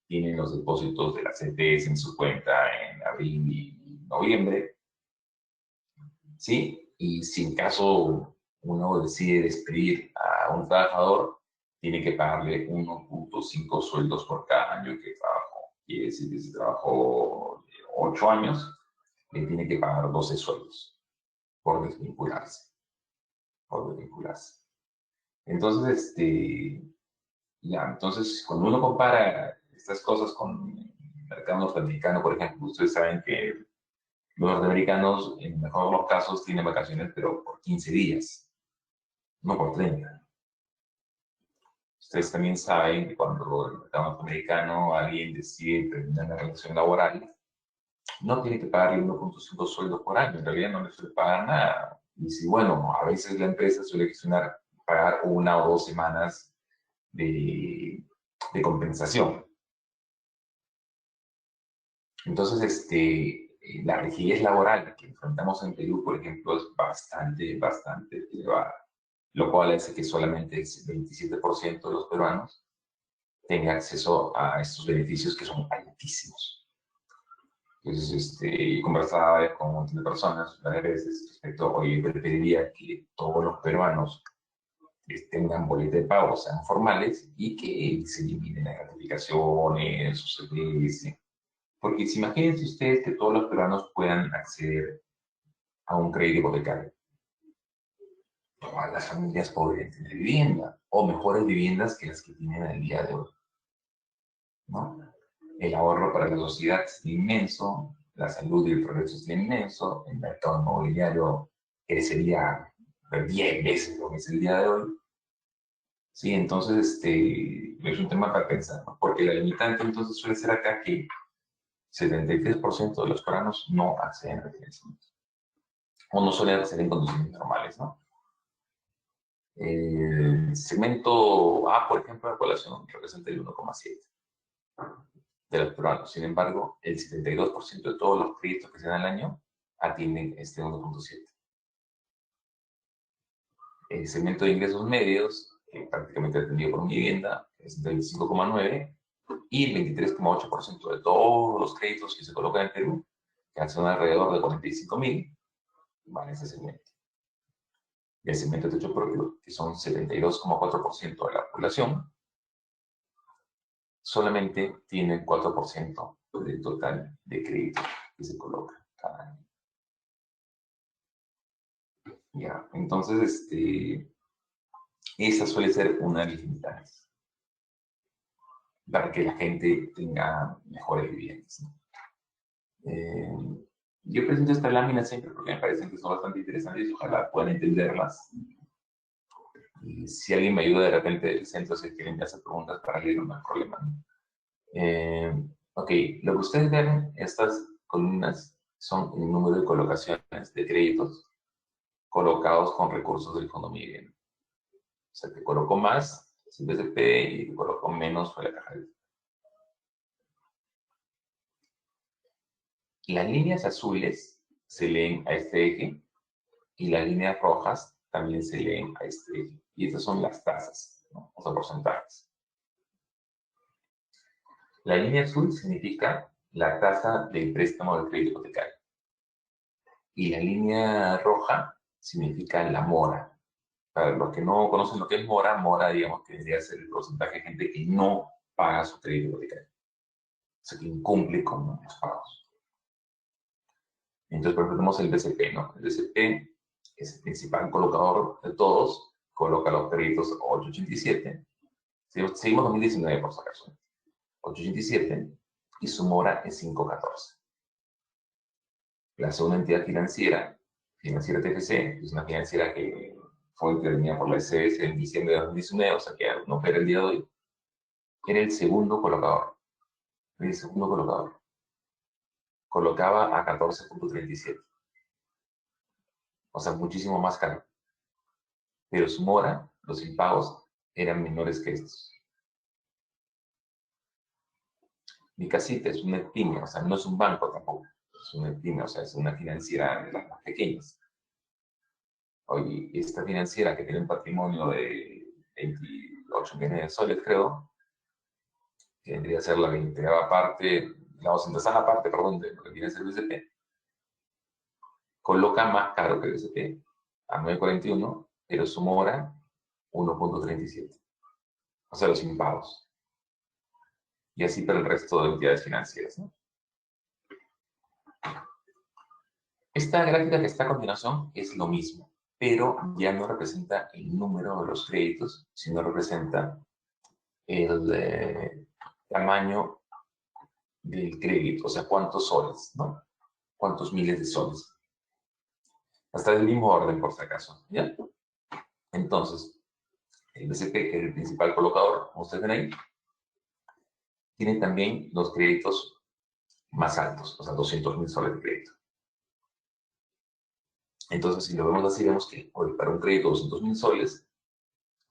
tienen los depósitos de las CTS en su cuenta en abril y noviembre, ¿sí? Y si en caso uno decide despedir a un trabajador, tiene que pagarle 1.5 sueldos por cada año que trabajó. Quiere decir que si trabajó 8 años, le tiene que pagar 12 sueldos por desvincularse. Por desvincularse. Entonces, entonces cuando uno compara estas cosas con el mercado norteamericano, por ejemplo, ustedes saben que los norteamericanos, en el mejor de los casos, tienen vacaciones, pero por 15 días, no por 30. Ustedes también saben que cuando en el mercado norteamericano alguien decide terminar la relación laboral, no tiene que pagarle 1.5 sueldos por año, en realidad no le suele pagar nada. Y si, bueno, a veces la empresa suele gestionar pagar 1 o 2 semanas de, de compensación. Entonces, la rigidez laboral que enfrentamos en Perú, por ejemplo, es bastante elevada, lo cual hace que solamente el 27% de los peruanos tenga acceso a estos beneficios que son altísimos. Entonces, conversaba con un montón de personas varias veces respecto, oye, preferiría que todos los peruanos tengan boleta de pago, sean formales, y que se eliminen las gratificaciones, sus CDS. Porque si imagínense ustedes que todos los peruanos puedan acceder a un crédito hipotecario. Todas las familias podrían tener vivienda, o mejores viviendas que las que tienen el día de hoy, ¿no? El ahorro para la sociedad es inmenso, la salud y el progreso es inmenso, el mercado inmobiliario crecería 10 veces lo que es el día de hoy. Sí, entonces es un tema para pensar, ¿no? Porque la limitante entonces suele ser acá que 73% de los peruanos no acceden al financiamiento, o no suelen acceder en condiciones normales, ¿no? El segmento A, por ejemplo, la población representa el 1,7 de los peruanos. Sin embargo, el 72% de todos los créditos que se dan al año atienden este 1,7. El segmento de ingresos medios, prácticamente atendido por vivienda, es del 5,9, y el 23,8% de todos los créditos que se colocan en Perú, que son alrededor de 45.000, van a ese segmento. Y el segmento de techo propio, que son 72,4% de la población, solamente tiene 4% del total de crédito que se coloca cada año. Ya, entonces, esa suele ser una de las limitantes para que la gente tenga mejores viviendas, ¿no? Yo presento esta lámina siempre porque me parecen que son bastante interesantes y ojalá puedan entenderlas. Y si alguien me ayuda de repente del centro, si quieren hacer preguntas para leer, no hay problema, ¿no? Ok, lo que ustedes ven, estas columnas son el número de colocaciones de créditos colocados con recursos del Fondo Mi Vivienda. O sea, que colocó más es el BCP y que colocó menos fue la Caja de... Las líneas azules se leen a este eje y las líneas rojas también se leen a este eje. Y estas son las tasas, ¿no? O sea, porcentajes. La línea azul significa la tasa del préstamo de crédito hipotecario. Y la línea roja significa la mora. Para los que no conocen lo que es mora, mora, digamos, que debería ser el porcentaje de gente que no paga su crédito hipotecario. O sea, que incumple con los pagos. Entonces, por ejemplo, tenemos el BCP, ¿no? El BCP es el principal colocador de todos, coloca los créditos 887. Seguimos 2019, por si acaso. 887, y su mora es 514. La segunda entidad financiera TFC, es una financiera que fue intervenida por la SBS en diciembre de 2019, o sea que no opera el día de hoy, era el segundo colocador. El segundo colocador. Colocaba a 14,37. O sea, muchísimo más caro. Pero su mora, los impagos, eran menores que estos. Mi casita es una pyme, o sea, no es un banco tampoco. Es una pyme, o sea, es una financiera de las más pequeñas. Oye, esta financiera que tiene un patrimonio de 28 millones de soles, creo, que vendría a ser la 20ª parte, la 200ª parte, perdón, de lo que viene a ser el BCP, coloca más caro que el BCP, a 9,41, pero su mora 1,37. O sea, los impagos. Y así para el resto de entidades financieras, ¿no? Esta gráfica que está a continuación es lo mismo, pero ya no representa el número de los créditos, sino representa el tamaño del crédito, o sea, cuántos soles, ¿no? Cuántos miles de soles. Hasta del mismo orden, por si acaso, ¿ya? Entonces, el BCP, que es el principal colocador, como ustedes ven ahí, tiene también los créditos más altos, o sea, 200.000 soles de crédito. Entonces, si lo vemos así, vemos que para un crédito de 200.000 soles,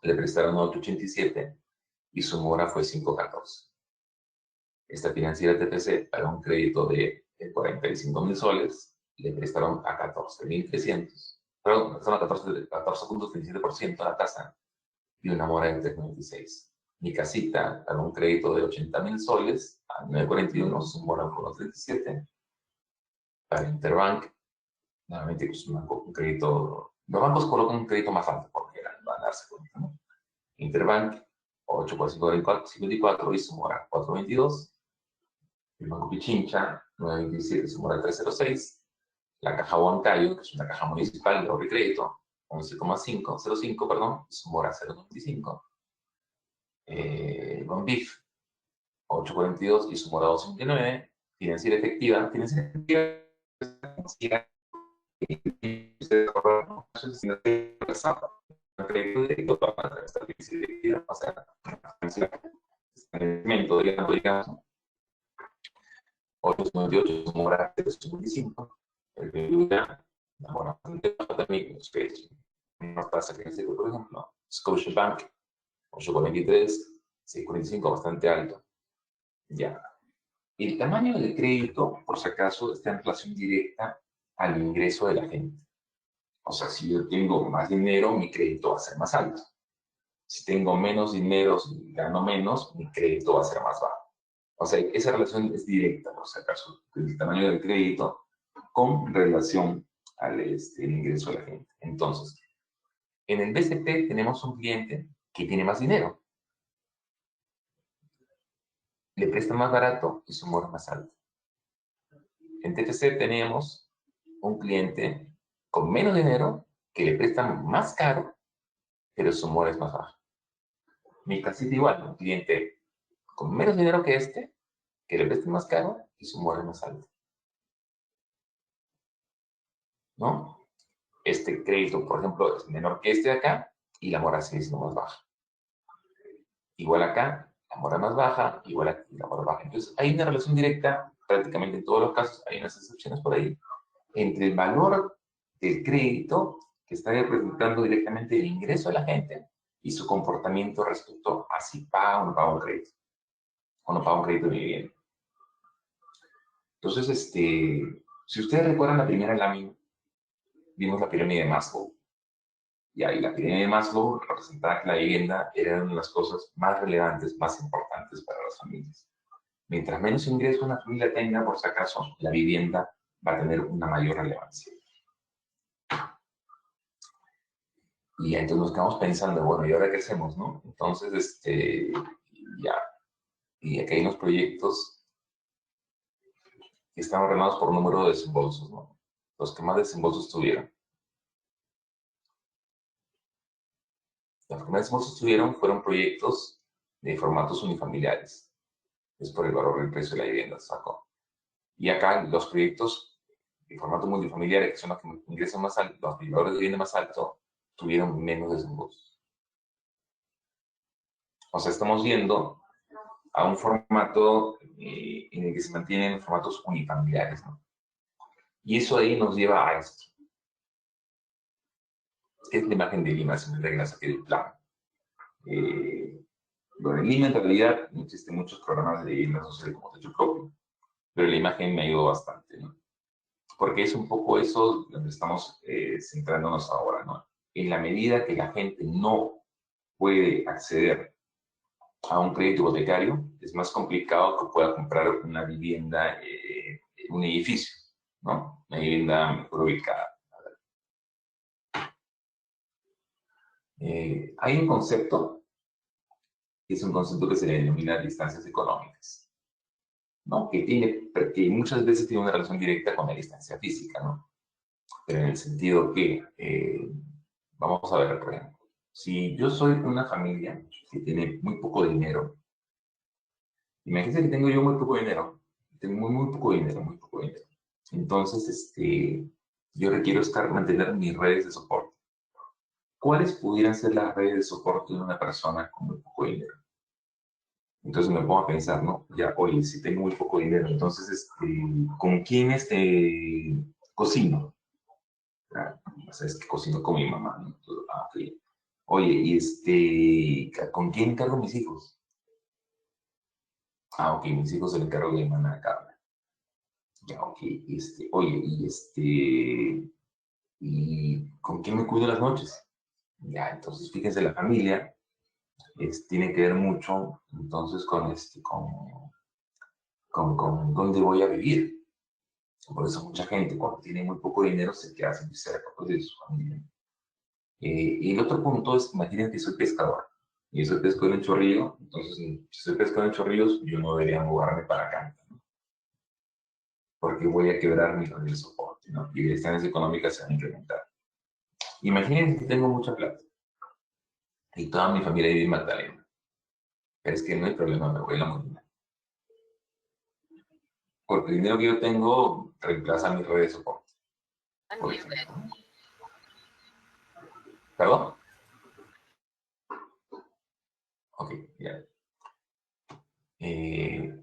le prestaron 887 y su mora fue 514. Esta financiera TPC, para un crédito de 45.000 soles, le prestaron a 14.300. Perdón, prestaron a 14,37% la tasa y una mora de 3,96. Mi casita, para un crédito de 80.000 soles, a 9,41, su mora fue 1,37. Para Interbank, nuevamente pues, un crédito. Los bancos colocan un crédito más alto porque van a darse cuenta, ¿no? Interbank, 8,54 y su mora 4,22. El Banco Pichincha, 9,27, su mora 3,06. La Caja Huancayo, que es una caja municipal de ahorro y crédito, 11,05, perdón, su mora 0,95. Banbif, 8,42 y su mora 2,29. Financiera efectiva, digamos, 8,98, su mora 3,55. El BBVA, una mora bastante baja también, ustedes, una tasa que dice, por ejemplo, Scotiabank, 8,23, 6,45, bastante alto. Ya. El tamaño del crédito, por si acaso, está en relación directa al ingreso de la gente. O sea, si yo tengo más dinero, mi crédito va a ser más alto. Si tengo menos dinero, si gano menos, mi crédito va a ser más bajo. O sea, esa relación es directa, por si acaso, el tamaño del crédito con relación el ingreso de la gente. Entonces, en el BCP tenemos un cliente que tiene más dinero, le presta más barato y su humor es más alto. En TTC tenemos un cliente con menos dinero que le presta más caro, pero su humor es más bajo. Mi casita igual, un cliente con menos dinero que este, que le presta más caro y su humor es más alto. ¿No? Este crédito, por ejemplo, es menor que este de acá y la mora sigue siendo más baja. Igual acá, la mora más baja, igual aquí, la mora baja. Entonces, hay una relación directa, prácticamente en todos los casos, hay unas excepciones por ahí, entre el valor del crédito que está representando directamente el ingreso de la gente y su comportamiento respecto a si paga o no paga un crédito, o no paga un crédito de vivienda. Entonces, si ustedes recuerdan la primera lámina, vimos la pirámide de Maslow. Y ahí la pirámide de Maslow representaba que la vivienda era una de las cosas más relevantes, más importantes para las familias. Mientras menos ingresos una familia tenga, por si acaso, la vivienda va a tener una mayor relevancia. Y entonces nos quedamos pensando, bueno, ¿y ahora qué hacemos, no? Entonces, ya. Y aquí hay unos proyectos que están ordenados por número de desembolsos, ¿no? Los que más desembolsos tuvieron. Los que más desembolsos tuvieron fueron proyectos de formatos unifamiliares. Es por el valor del precio de la vivienda, sacó. Y acá los proyectos de formato multifamiliares, que son los que ingresan más alto, los valores de vivienda más alto, tuvieron menos desembolsos. O sea, estamos viendo a un formato en el que se mantienen formatos unifamiliares, ¿no? Y eso ahí nos lleva a esto. Es la imagen de Lima, si me reglas aquí del plan. Bueno, en Lima en realidad no existen muchos programas de vivienda social como techo propio, pero la imagen me ayudó bastante, ¿no? Porque es un poco eso donde estamos centrándonos ahora, ¿no? En la medida que la gente no puede acceder a un crédito hipotecario, es más complicado que pueda comprar una vivienda, un edificio, ¿no? Una vivienda mejor ubicada. Hay un concepto, que es un concepto que se le denomina distancias económicas, ¿no? Que muchas veces tiene una relación directa con la distancia física, ¿no? Pero en el sentido que, vamos a ver, por ejemplo, si yo soy una familia que tiene muy poco dinero, imagínense que tengo yo muy poco dinero, tengo muy poco dinero, muy poco dinero. Entonces, yo requiero mantener mis redes de soporte. ¿Cuáles pudieran ser las redes de soporte de una persona con muy poco dinero? Entonces me pongo a pensar, ¿no? Ya, oye, si tengo muy poco dinero, entonces, ¿con quién cocino? Ah, o sea, es que cocino con mi mamá, ¿no? Entonces, ok. Oye, ¿con quién encargo mis hijos? Ah, ok, mis hijos se los encargo de mi hermana Carla. Ya, ok, oye, ¿y con quién me cuido las noches? Ya, entonces fíjense, la familia tiene que ver mucho, entonces, con dónde voy a vivir. Por eso mucha gente, cuando tiene muy poco dinero, se queda muy cerca pues, de su familia. Y el otro punto es, imaginen que soy pescador, y soy pescador en Chorrillo, entonces, si soy pescador en Chorrillos, yo no debería mudarme para acá, ¿no? Porque voy a quebrar mi red de soporte, ¿no? Y las distancias económicas se van a incrementar. Imaginen que tengo mucha plata, y toda mi familia vive en Magdalena. Pero es que no hay problema, me voy a la Molina. Porque el dinero que yo tengo reemplaza mi red de soporte. Por ejemplo. ¿Perdón? Ok, ya.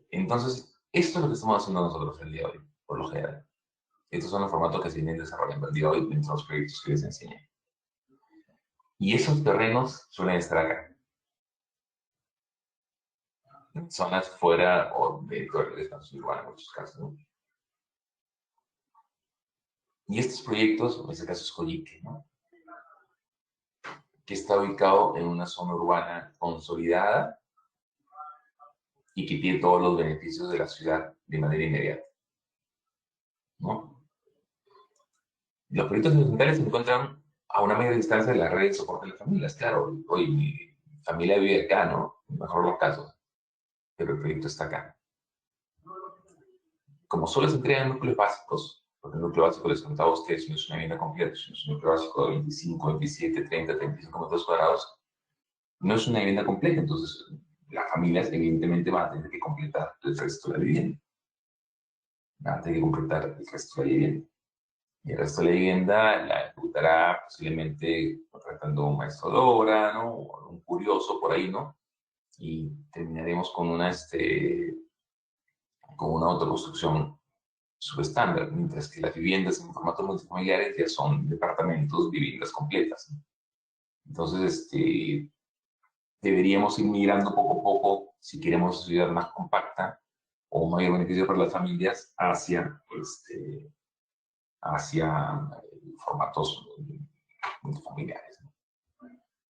Entonces, esto es lo que estamos haciendo nosotros el día de hoy, por lo general. Estos son los formatos que se vienen desarrollando el día de hoy dentro de los proyectos que les enseñé. Y esos terrenos suelen estar acá, en zonas fuera o dentro del espacio urbano en muchos casos, ¿no? Y estos proyectos, en este caso es Coyique, ¿no? Que está ubicado en una zona urbana consolidada y que tiene todos los beneficios de la ciudad de manera inmediata, ¿no? Los proyectos horizontales se encuentran a una media distancia de la red de soporte de las familias. Claro, hoy mi familia vive acá, ¿no? En mejor los casos, pero el proyecto está acá. Como solo se entregan núcleos básicos, porque el núcleo básico les contaba a ustedes, no es una vivienda completa, es un núcleo básico de 25, 27, 30, 35 metros cuadrados, no es una vivienda completa, entonces las familias evidentemente van a tener que completar el resto de la vivienda. Van a tener que completar el resto de la vivienda. Y el resto de la vivienda la ejecutará posiblemente contratando un maestro de obra, ¿no? O un curioso por ahí, ¿no? Y terminaremos con una autoconstrucción subestándar, mientras que las viviendas en formato multifamiliares ya son departamentos, viviendas completas, ¿no? Entonces, deberíamos ir migrando poco a poco, si queremos ciudad más compacta o un mayor beneficio para las familias, hacia formatos multifamiliares, ¿no?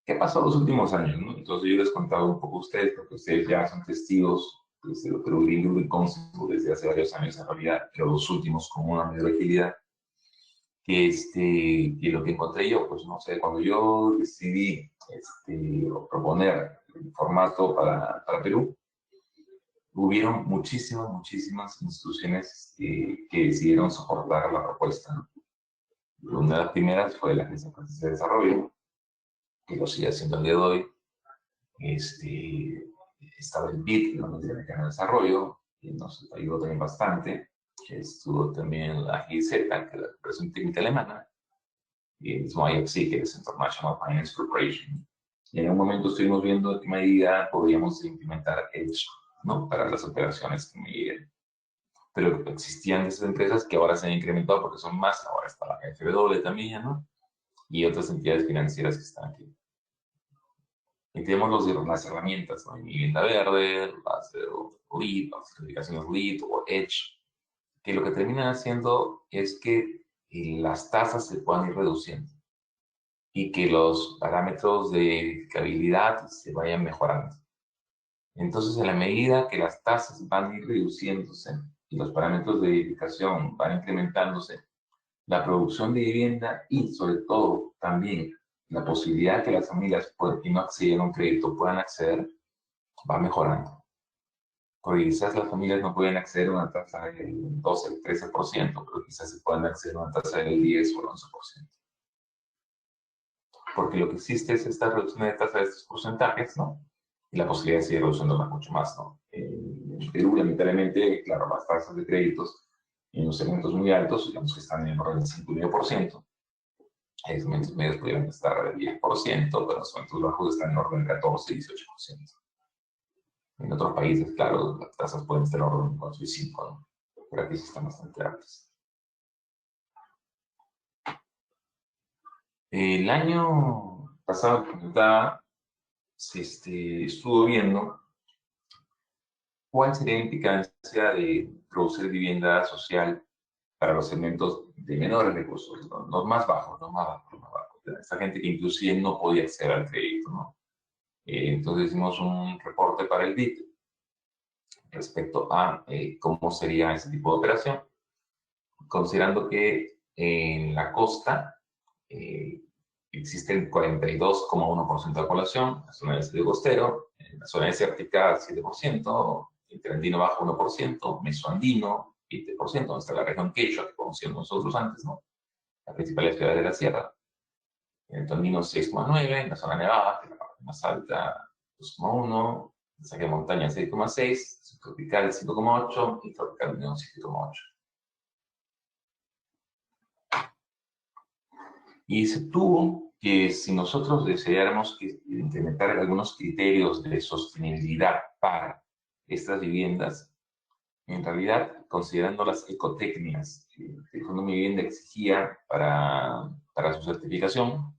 ¿Qué pasó en los últimos años, no? Entonces yo les contaba un poco a ustedes, porque ustedes ya son testigos desde lo que lo Green y Concept desde hace varios años en realidad, pero los últimos con una mayor agilidad, que lo que encontré yo, pues no sé, cuando yo decidí proponer el formato para Perú, hubieron muchísimas instituciones que decidieron soportar la propuesta, ¿no? Una de las primeras fue la Agencia Francesa de Desarrollo, que lo sigue haciendo el día de hoy. Estaba el BID, la Interamericana de Desarrollo, que nos ayudó también bastante. Estuvo también la GIZ, que es la Corporación Técnica Alemana, y el mismo IFC, que es International Finance Corporation. Y en un momento estuvimos viendo de qué medida podríamos implementar Edge, ¿no? Para las operaciones que mediden. Pero existían esas empresas que ahora se han incrementado porque son más, ahora está la FW también, ¿no? Y otras entidades financieras que están aquí. Y tenemos las herramientas, ¿no? Vivienda Verde, las LEED, las certificaciones LEED o Edge, que lo que terminan haciendo es que las tasas se puedan ir reduciendo y que los parámetros de edificabilidad se vayan mejorando. Entonces, en la medida que las tasas van a ir reduciéndose y los parámetros de edificación van incrementándose, la producción de vivienda y, sobre todo, también la posibilidad que las familias que no acceden a un crédito puedan acceder, va mejorando. Porque quizás las familias no pueden acceder a una tasa del 12, el 13%, pero quizás se puedan acceder a una tasa del 10 o el 11%. Porque lo que existe es esta reducción de tasa de estos porcentajes, ¿no? Y la posibilidad de seguir reduciéndola mucho más, ¿no? En Perú, lamentablemente, claro, las tasas de créditos en los segmentos muy altos, digamos que están en el orden del 5,5%, en segmentos medios pudieran estar al 10%, pero los segmentos bajos están en el orden del 14-18%. En otros países, claro, las tasas pueden estar en el orden del 4 y 5, ¿no? Pero aquí sí están bastante altas. El año pasado, como comentaba, estuvo viendo cuál sería la implicancia de producir vivienda social para los segmentos de menores recursos, ¿no? Los más bajos, los más bajos, los más bajos. Esta gente que inclusive no podía acceder al crédito, ¿no? Entonces hicimos un reporte para el BID respecto a cómo sería ese tipo de operación, considerando que en la costa existe el 42,1% de población, en la zona del sitio costero, en la zona desértica 7%, interandino bajo 1%, mesoandino 20%, donde está la región Quechua, que conocíamos nosotros antes, ¿no? Las principales ciudades de la sierra. En el Tondino 6,9%, en la zona nevada, que es la parte más alta 2,1%, en saque de montaña 6,6%, subtropical 5,8% y tropical 7,8%. Y se tuvo que si nosotros deseáramos implementar algunos criterios de sostenibilidad para estas viviendas, en realidad, considerando las ecotecnias que el Fondo Mi Vivienda exigía para su certificación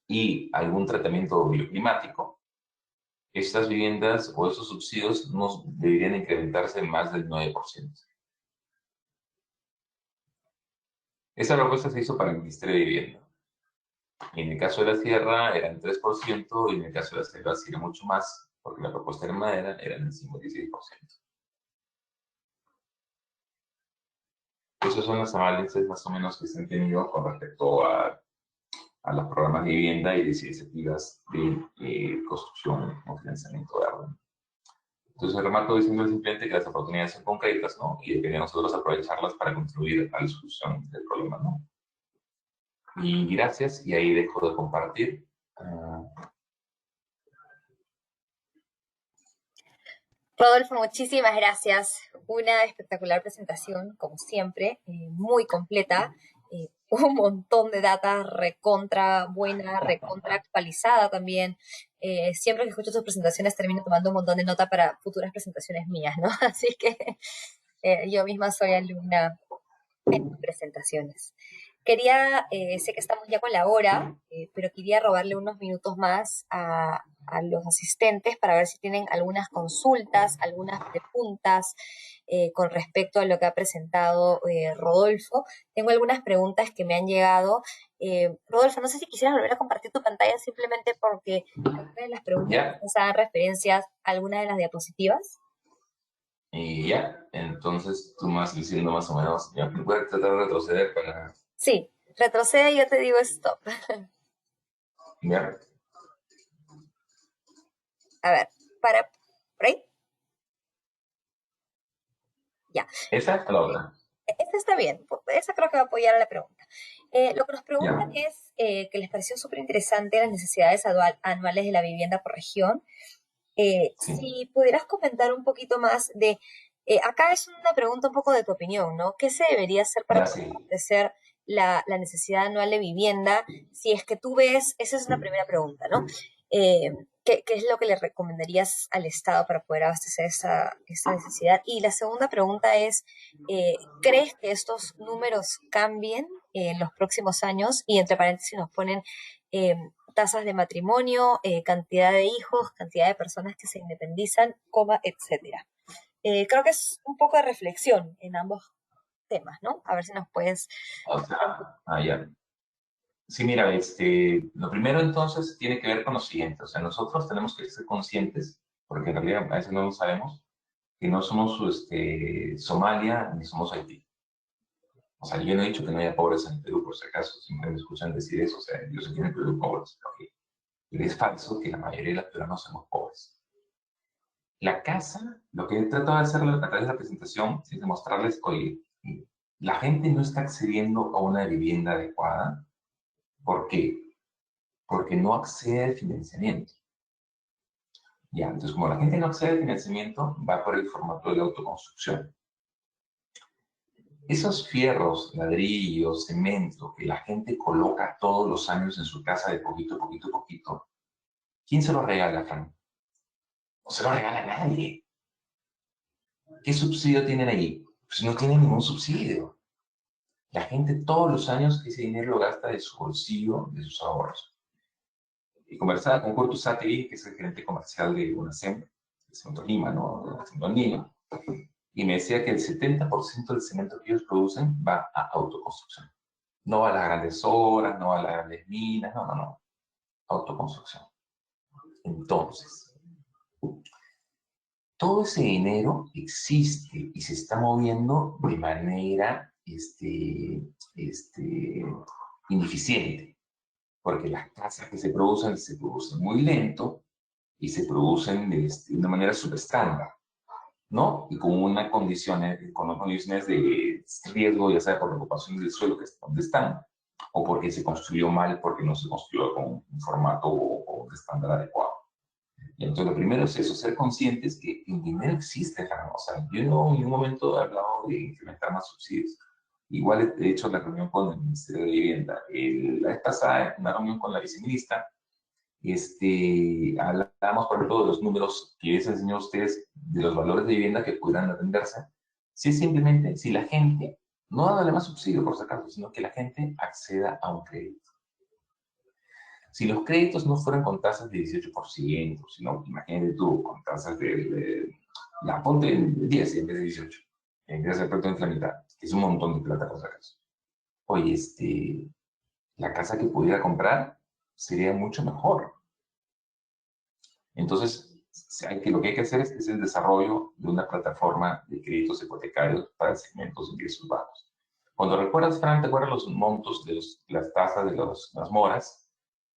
y algún tratamiento bioclimático, estas viviendas o esos subsidios no deberían incrementarse más del 9%. Esa propuesta se hizo para el Ministerio de Vivienda. En el caso de la sierra eran 3% y en el caso de la selva sí era mucho más, porque la propuesta de madera era el 56%. Eso esos son los avances más o menos que se han tenido con respecto a los programas de vivienda y de iniciativas de construcción o financiamiento de orden. Entonces, remato diciendo simplemente que las oportunidades son concretas, ¿no? Y de que nosotros aprovecharlas para contribuir a la solución del problema, ¿no? Y gracias, y ahí dejo de compartir. Rodolfo, muchísimas gracias. Una espectacular presentación, como siempre, muy completa. Un montón de data recontra buena, recontra actualizada también. Siempre que escucho tus presentaciones termino tomando un montón de nota para futuras presentaciones mías, ¿no? Así que yo misma soy alumna en tus presentaciones. Sé que estamos ya con la hora, pero quería robarle unos minutos más a los asistentes para ver si tienen algunas consultas, algunas preguntas con respecto a lo que ha presentado Rodolfo. Tengo algunas preguntas que me han llegado. Rodolfo, no sé si quisieras volver a compartir tu pantalla simplemente porque algunas de las preguntas Ya, nos dan referencias a algunas de las diapositivas. y ya, entonces tú me vas diciendo más o menos, ya, voy a tratar de retroceder para, Sí, retrocede y yo te digo stop. ya, A ver, por ahí, ya. esa es la otra, Esta está bien, esa creo que va a apoyar a la pregunta. Lo que nos preguntan ya, es que les pareció súper interesante las necesidades anuales de la vivienda por región. sí, Si pudieras comentar un poquito más acá es una pregunta un poco de tu opinión, ¿no? ¿Qué se debería hacer para ya poder sí, abastecer la necesidad anual de vivienda? Si es que tú ves, esa es una primera pregunta, ¿no? Eh, ¿qué es lo que le recomendarías al Estado para poder abastecer esa necesidad? Y la segunda pregunta es, ¿crees que estos números cambien en los próximos años? Y entre paréntesis nos ponen eh, tasas de matrimonio, cantidad de hijos, cantidad de personas que se independizan, coma, etcétera. Creo que es un poco de reflexión en ambos temas, ¿no? A ver si nos puedes... o sea, ya. Sí, mira, lo primero entonces tiene que ver con lo siguiente, o sea, nosotros tenemos que ser conscientes, porque en realidad a veces no lo sabemos, que no somos Somalia ni somos Haití. O sea, yo no he dicho que no haya pobreza en Perú, por si acaso, siempre me escuchan decir eso, o sea, yo sé que en Perú hay pobres, ok. Pero es falso que la mayoría de los peruanos somos pobres. La casa, lo que he tratado de hacer a través de la presentación es demostrarles, oye, la gente no está accediendo a una vivienda adecuada. ¿Por qué? Porque no accede al financiamiento. Ya, entonces como la gente no accede al financiamiento, va por el formato de la autoconstrucción. Esos fierros, ladrillos, cemento que la gente coloca todos los años en su casa de poquito, poquito, poquito, ¿quién se los regala, Fran? No se lo regala a nadie. ¿Qué subsidio tienen ahí? Pues no tienen ningún subsidio. La gente todos los años ese dinero lo gasta de su bolsillo, de sus ahorros. Y conversaba con Curtus Sateri, que es el gerente comercial de UNACEM, de Centro Lima, ¿no? De Centro Lima, y me decía que el 70% del cemento que ellos producen va a autoconstrucción. No a las grandes obras, no a las grandes minas, no, no, no. Autoconstrucción. Entonces, todo ese dinero existe y se está moviendo de manera ineficiente, porque las casas que se producen muy lento y se producen de una manera subestándar, ¿no? Y con unas condiciones de riesgo, ya sea por la ocupación del suelo que es donde están, o porque se construyó mal, porque no se construyó con un formato o un estándar adecuado. Y entonces lo primero es eso, ser conscientes que el dinero existe, Fran. O sea, yo no en ningún momento he hablado de incrementar más subsidios. Igual he hecho la reunión con el Ministerio de Vivienda. La vez pasada, en una reunión con la viceministra, hablamos, por ejemplo, de los números que les enseñó a ustedes, de los valores de vivienda que pudieran atenderse, si simplemente, si la gente, no darle más subsidio por si acaso, sino que la gente acceda a un crédito. Si los créditos no fueran con tasas de 18%, sino, imagínate tú, con tasas la ponte en 10 en vez de 18, en vez de hacer prácticamente la mitad, que es un montón de plata por si acaso. Oye, la casa que pudiera comprar sería mucho mejor. Entonces, lo que hay que hacer es el desarrollo de una plataforma de créditos hipotecarios para segmentos de ingresos bajos. Cuando recuerdas, Fran, te acuerdas los montos de las tasas de las moras,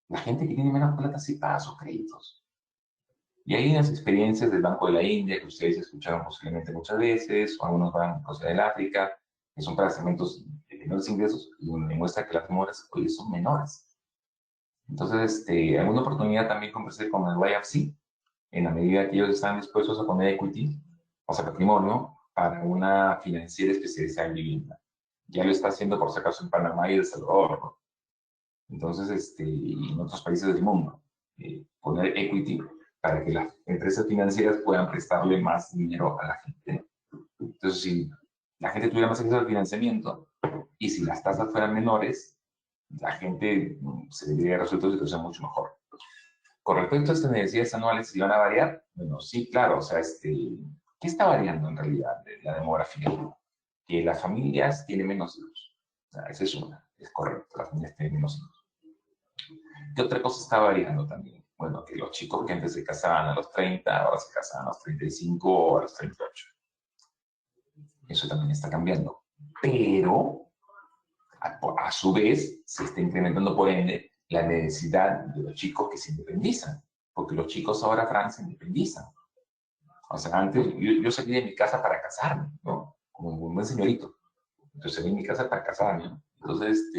la gente que tiene menos plata sí paga sus créditos. Y hay unas experiencias del Banco de la India que ustedes escucharon posiblemente muchas veces, o algunos bancos del África, que son para segmentos de menores ingresos, y donde muestra que las moras hoy son menores. Entonces, alguna oportunidad también conversé con el YFC, en la medida que ellos están dispuestos a poner equity, o sea, patrimonio, para una financiera especializada en vivienda. Ya lo está haciendo, por si acaso, en Panamá y El Salvador, ¿no? Entonces, y en otros países del mundo, poner equity para que las empresas financieras puedan prestarle más dinero a la gente. Entonces, si la gente tuviera más acceso al financiamiento y si las tasas fueran menores, la gente se debería resolver la situación mucho mejor. Con respecto a estas necesidades anuales, ¿si van a variar? Bueno, sí, claro, o sea, ¿qué está variando en realidad de la demografía? Que las familias tienen menos hijos. O sea, esa es una, es correcto, las familias tienen menos hijos. ¿Qué otra cosa está variando también? Bueno, que los chicos que antes se casaban a los 30, ahora se casan a los 35 o a los 38. Eso también está cambiando. Pero, a su vez, se está incrementando, por ende, la necesidad de los chicos que se independizan. Porque los chicos ahora, Fran, se independizan. O sea, antes yo salí de mi casa para casarme, ¿no? Como un buen señorito. Entonces salí de mi casa para casarme, ¿no? Entonces,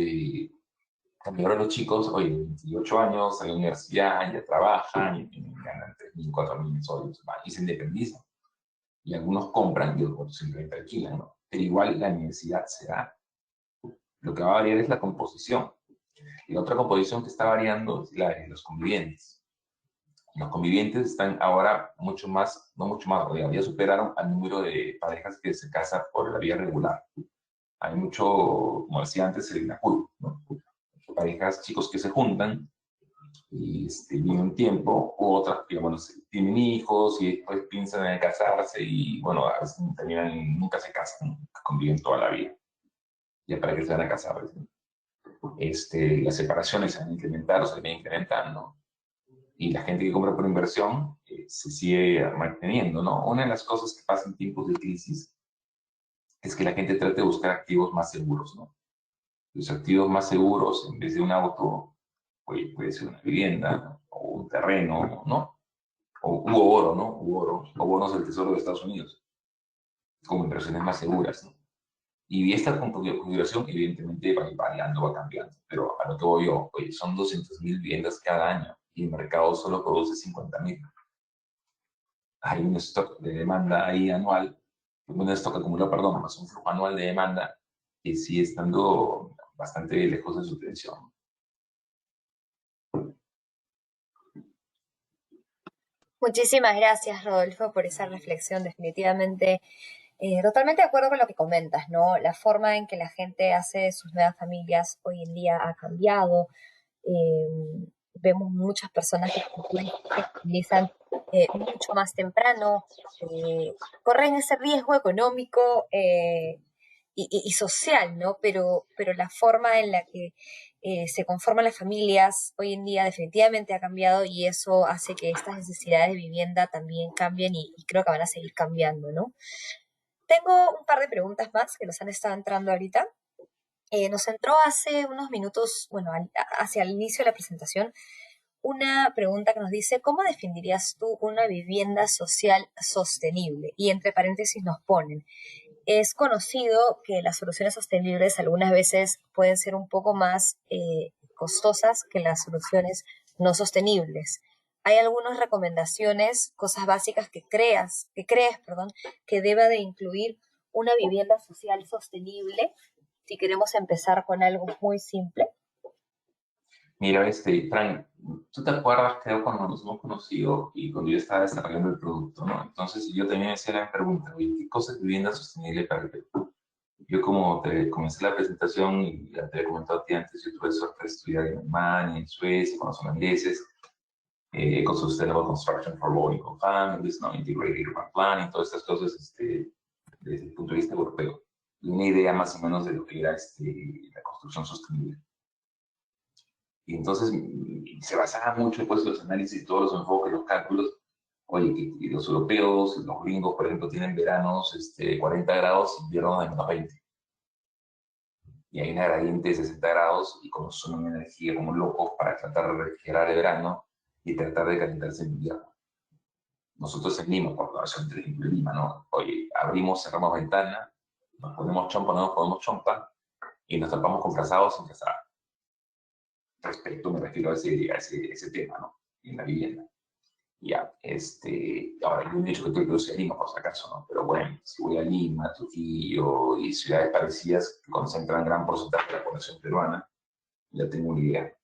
también ahora los chicos, oye, 28 años, salen a la universidad, ya trabajan, y ganan 3.000, 4.000 soles, y se independizan. Y algunos compran y otros simplemente alquilan, ¿no? Pero igual la necesidad se da. Lo que va a variar es la composición. Y la otra composición que está variando es la de los convivientes. Los convivientes están ahora mucho más, no mucho más, ya superaron al número de parejas que se casan por la vía regular. Hay mucho, como decía antes, el NACUD, ¿no? Parejas, chicos que se juntan y viven un tiempo, u otras que, bueno, tienen hijos y después piensan en casarse y, bueno, a veces terminan, nunca se casan, conviven toda la vida. Ya para que se van a casar. Las separaciones se van a incrementar o se van incrementando y la gente que compra por inversión se sigue manteniendo, ¿no? Una de las cosas que pasa en tiempos de crisis es que la gente trata de buscar activos más seguros, ¿no? Los activos más seguros, en vez de un auto, puede ser una vivienda, ¿no? O un terreno, ¿no? U oro, ¿no? U oro, o bonos del Tesoro de Estados Unidos, como inversiones más seguras, ¿no? Y esta configuración, evidentemente, va variando, va cambiando. Pero a lo que voy yo, oye, son 200.000 viviendas cada año y el mercado solo produce 50.000. Hay un stock de demanda ahí anual, un stock acumulado, perdón, más un flujo anual de demanda que sigue estando bastante lejos de su tensión. Muchísimas gracias, Rodolfo, por esa reflexión. Definitivamente, totalmente de acuerdo con lo que comentas, ¿no? La forma en que la gente hace sus nuevas familias hoy en día ha cambiado. Vemos muchas personas que se utilizan mucho más temprano, corren ese riesgo económico y social, ¿no? Pero la forma en la que se conforman las familias hoy en día definitivamente ha cambiado y eso hace que estas necesidades de vivienda también cambien y creo que van a seguir cambiando, ¿no? Tengo un par de preguntas más que nos han estado entrando ahorita. Nos entró hace unos minutos, bueno, hacia el inicio de la presentación, una pregunta que nos dice, ¿cómo definirías tú una vivienda social sostenible? Y entre paréntesis nos ponen, es conocido que las soluciones sostenibles algunas veces pueden ser un poco más costosas que las soluciones no sostenibles. ¿Hay algunas recomendaciones, cosas básicas perdón, que deba de incluir una vivienda social sostenible si queremos empezar con algo muy simple? Mira, Frank, ¿tú te acuerdas, creo, cuando nos hemos conocido y cuando yo estaba desarrollando el producto, ¿no? Entonces yo también me hacía la pregunta, oye, ¿qué cosa es vivienda sostenible para el Perú? Yo como te comencé la presentación y ya te había comentado a ti antes, yo tuve suerte de estudiar en Alemania, en Suecia, con los holandeses, con Sustainable Construction for Low Income Families, ¿no? Integrated Urban Planning, todas estas cosas desde el punto de vista europeo. Y una idea más o menos de lo que era la construcción sostenible. Y entonces se basaba mucho pues, los análisis, todos los enfoques, los cálculos. Oye, que los europeos, los gringos, por ejemplo, tienen veranos 40 grados, invierno de -20. y hay una gradiente de 60 grados y consumen energía como locos para tratar de refrigerar el verano y tratar de calentarse en invierno. Nosotros en Lima, por la versión de Lima, ¿no? Oye, abrimos, cerramos ventana, nos ponemos chompa, no nos ponemos chompa y nos tapamos con frazados sin frazada. Respecto, me refiero a ese tema, ¿no? En la vivienda. Ya, ahora yo no he dicho que estoy produciendo en Lima, por si acaso, ¿no? Pero bueno, si voy a Lima, Trujillo y ciudades parecidas que concentran gran porcentaje de la población peruana, ya tengo una idea.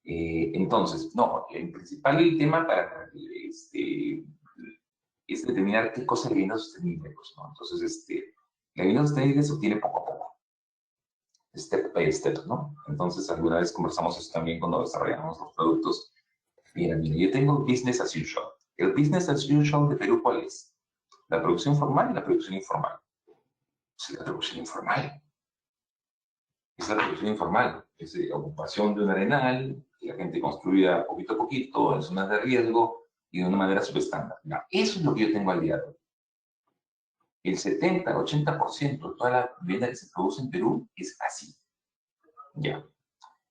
Entonces, no, el principal tema para es determinar qué cosa es vivienda sostenible, pues, ¿no? Entonces, la vivienda sostenible se obtiene poco a poco, step by step, ¿no? Entonces, alguna vez conversamos eso también cuando desarrollamos los productos. Mira, yo tengo business as usual. El business as usual de Perú, ¿cuál es? La producción formal y la producción informal. Sí, la producción informal. Es la producción informal. Es ocupación de un arenal, que la gente construía poquito a poquito, en zonas de riesgo y de una manera subestándar. Eso es lo que yo tengo al día de hoy. El 70-80% de toda la vivienda que se produce en Perú es así. Ya.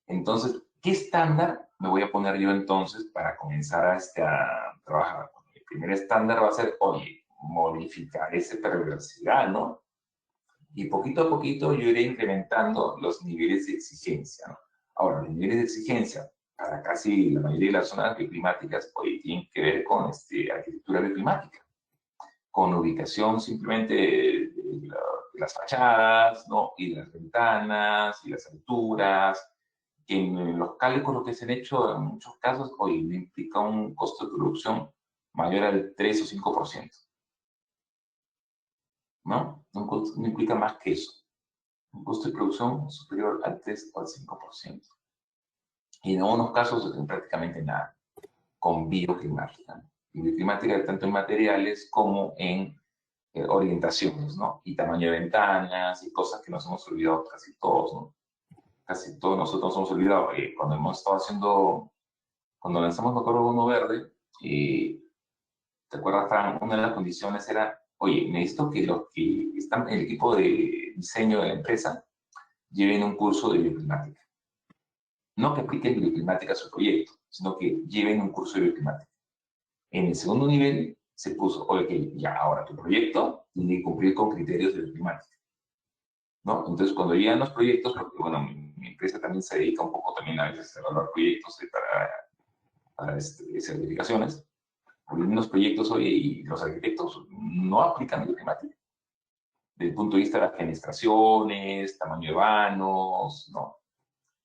Entonces, ¿qué estándar me voy a poner yo entonces para comenzar a trabajar? El primer estándar va a ser, oye, modificar esa perversidad, ¿no? Y poquito a poquito yo iré incrementando los niveles de exigencia, ¿no? Ahora, los niveles de exigencia para casi la mayoría de las zonas bioclimáticas, oye, tienen que ver con arquitectura bioclimática, con ubicación simplemente de las fachadas, ¿no? Y de las ventanas, y las alturas, que en los cálculos que se han hecho, en muchos casos, hoy implica un costo de producción mayor al 3 o 5%, ¿no? No implica más que eso. Un costo de producción superior al 3 o al 5%. Y en algunos casos, prácticamente nada, con bioclimática. Y bioclimática tanto en materiales como en orientaciones, ¿no? Y tamaño de ventanas y cosas que nos hemos olvidado casi todos, ¿no? Casi todos nosotros nos hemos olvidado. Cuando hemos estado haciendo, cuando lanzamos Motor Bono Verde, ¿te acuerdas, Fran? Una de las condiciones era, oye, necesito que los que están en el equipo de diseño de la empresa lleven un curso de bioclimática. No que apliquen bioclimática a su proyecto, sino que lleven un curso de bioclimática. En el segundo nivel se puso, oye, ya, ahora tu proyecto tiene que cumplir con criterios de bioclimática, ¿no? Entonces, cuando llegan los proyectos, porque, bueno, mi empresa también se dedica un poco también a veces a evaluar proyectos para certificaciones, los proyectos, oye, y los arquitectos no aplican bioclimática. Desde el punto de vista de las fenestraciones, tamaño de vanos, ¿no?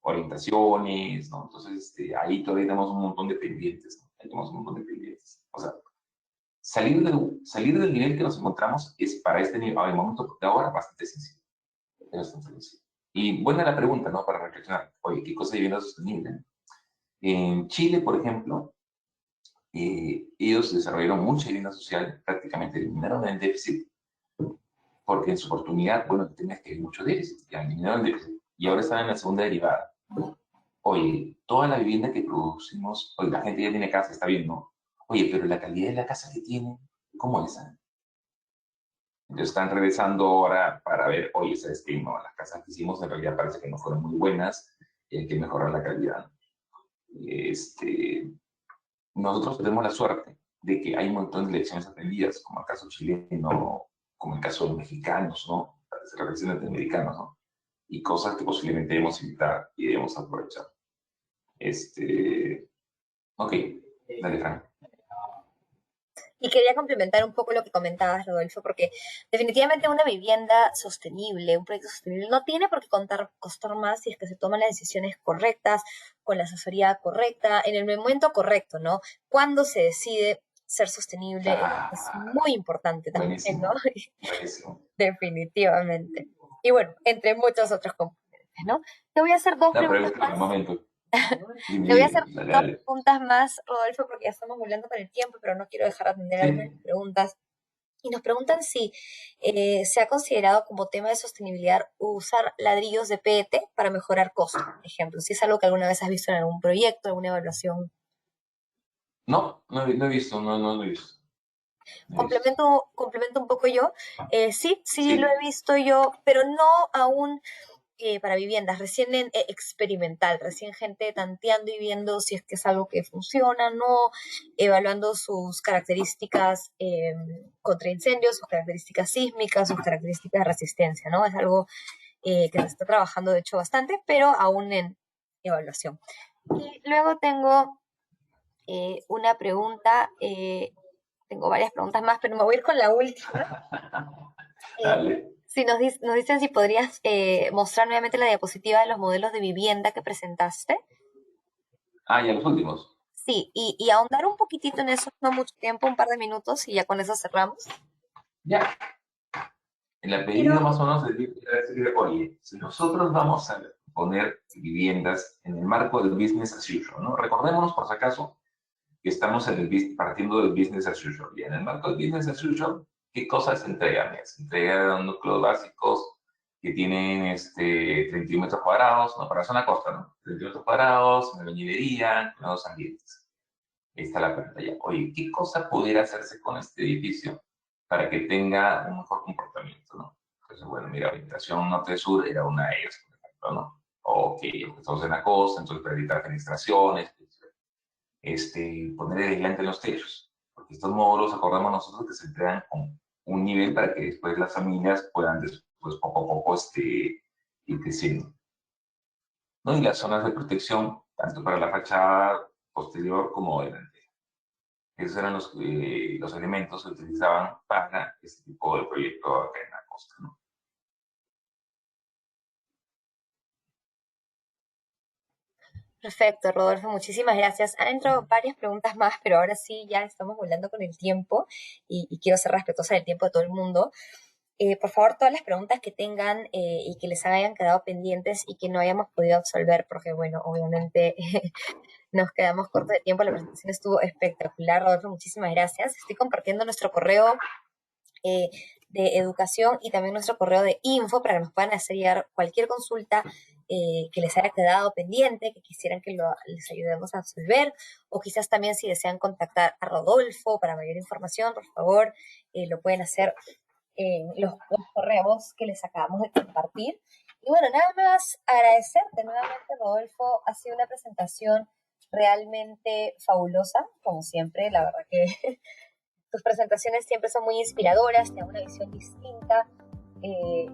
Orientaciones, ¿no? Entonces, ahí todavía tenemos un montón de pendientes, ¿no? Ahí tenemos un montón de pendientes. O sea, salir del nivel que nos encontramos es para este nivel, al momento de ahora, bastante sencillo. Bastante sencillo. Y buena la pregunta, ¿no? Para reflexionar. Oye, ¿qué cosa de vivienda sostenible? En Chile, por ejemplo, ellos desarrollaron mucha vivienda social, prácticamente eliminaron el déficit, porque en su oportunidad, bueno, tenías que ver mucho déficit, ya eliminaron el déficit, y ahora están en la segunda derivada. Oye, toda la vivienda que producimos, oye, la gente ya tiene casa, está bien, ¿no? Oye, pero la calidad de la casa que tienen, ¿cómo es? Entonces están regresando ahora para ver, oye, ¿sabes qué? No, las casas que hicimos en realidad parece que no fueron muy buenas y hay que mejorar la calidad. Nosotros tenemos la suerte de que hay un montón de lecciones aprendidas, como el caso chileno, como el caso de los mexicanos, ¿no? Las relaciones latinoamericanas, ¿no? Y cosas que posiblemente debemos evitar y debemos aprovechar. Ok, dale, Frank. Y quería complementar un poco lo que comentabas, Rodolfo, porque definitivamente una vivienda sostenible, un proyecto sostenible, no tiene por qué costar más si es que se toman las decisiones correctas, con la asesoría correcta, en el momento correcto, ¿no? Cuando se decide ser sostenible es muy importante también, ¿no? Buenísimo, buenísimo. Definitivamente. Y bueno, entre muchos otros componentes, ¿no? Te voy a hacer dos No, pero preguntas es un más. momento. Dime, Te voy a hacer dime, dale, dos dale. preguntas más, Rodolfo, porque ya estamos volando con el tiempo, pero no quiero dejar de atender algunas Sí. preguntas. Y nos preguntan si se ha considerado como tema de sostenibilidad usar ladrillos de PET para mejorar costos, por ejemplo. Si es algo que alguna vez has visto en algún proyecto, alguna evaluación. No, no he visto, no he visto. No he visto. Complemento un poco yo. Sí lo he Sí. visto yo, pero no aún para viviendas, recién experimental, recién gente tanteando y viendo si es que es algo que funciona, no, evaluando sus características contra incendios, sus características sísmicas, sus características de resistencia, ¿no? Es algo que se está trabajando de hecho bastante, pero aún en evaluación. Y luego tengo una pregunta, tengo varias preguntas más, pero me voy a ir con la última. Dale. Si nos dicen si podrías mostrar nuevamente la diapositiva de los modelos de vivienda que presentaste. Ah, ya los últimos. Sí, y ahondar un poquitito en eso, no mucho tiempo, un par de minutos, y ya con eso cerramos. Ya. En la Pero, pedida más o menos decir, oye, si nosotros vamos a poner viviendas en el marco del business as usual, ¿no? Recordémonos, por si acaso, que estamos partiendo del business as usual. Y en el marco del business as usual, ¿qué cosas se entregan? Se entregan núcleos básicos que tienen 31 metros cuadrados, no, para zona costa, ¿no? 31 metros cuadrados, una bañilería, nuevos ambientes. Ahí está la pantalla. Oye, ¿qué cosa pudiera hacerse con este edificio para que tenga un mejor comportamiento, ¿no? Entonces, bueno, mira, orientación norte-sur era una de ellas, por ejemplo, ¿no? Ok, estamos en la costa, entonces para evitar fenestraciones, poner el aislante en los techos, porque estos módulos, acordamos nosotros, que se entregan con un nivel para que después las familias puedan después poco a poco ir creciendo, ¿no? Y las zonas de protección, tanto para la fachada posterior como delantera. Esos eran los elementos que utilizaban para este tipo de proyecto acá en la costa, ¿no? perfecto, Rodolfo, muchísimas gracias. Han entrado varias preguntas más, pero ahora sí ya estamos volando con el tiempo y quiero ser respetuosa del tiempo de todo el mundo. Por favor, todas las preguntas que tengan y que les hayan quedado pendientes y que no hayamos podido absolver, porque bueno, obviamente nos quedamos cortos de tiempo, la presentación estuvo espectacular, Rodolfo, muchísimas gracias. Estoy compartiendo nuestro correo eh, de educación y también nuestro correo de info para que nos puedan hacer llegar cualquier consulta que les haya quedado pendiente, que quisieran que les ayudemos a resolver, o quizás también si desean contactar a Rodolfo para mayor información, por favor, lo pueden hacer en los correos que les acabamos de compartir. Y bueno, nada más agradecerte nuevamente, Rodolfo. Ha sido una presentación realmente fabulosa, como siempre. La verdad que tus presentaciones siempre son muy inspiradoras, te dan una visión distinta. eh,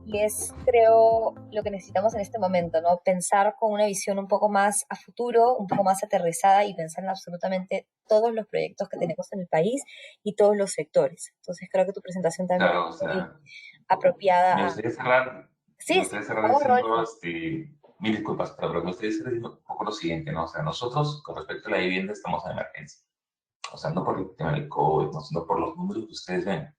y es, creo, lo que necesitamos en este momento, ¿no? Pensar con una visión un poco más a futuro, un poco más aterrizada y pensar en absolutamente todos los proyectos que tenemos en el país y todos los sectores. Entonces creo que tu presentación también Claro, o es muy sea, apropiada me a... gustaría cerrar, me Sí, sí, gustaría por cerrar favor, diciendo, Rodolfo. mil disculpas, pero me gustaría cerrar diciendo un poco lo siguiente, ¿no? O sea, nosotros, con respecto a la vivienda, estamos en emergencia. O sea, no por el tema del COVID, no, sino por los números que ustedes ven.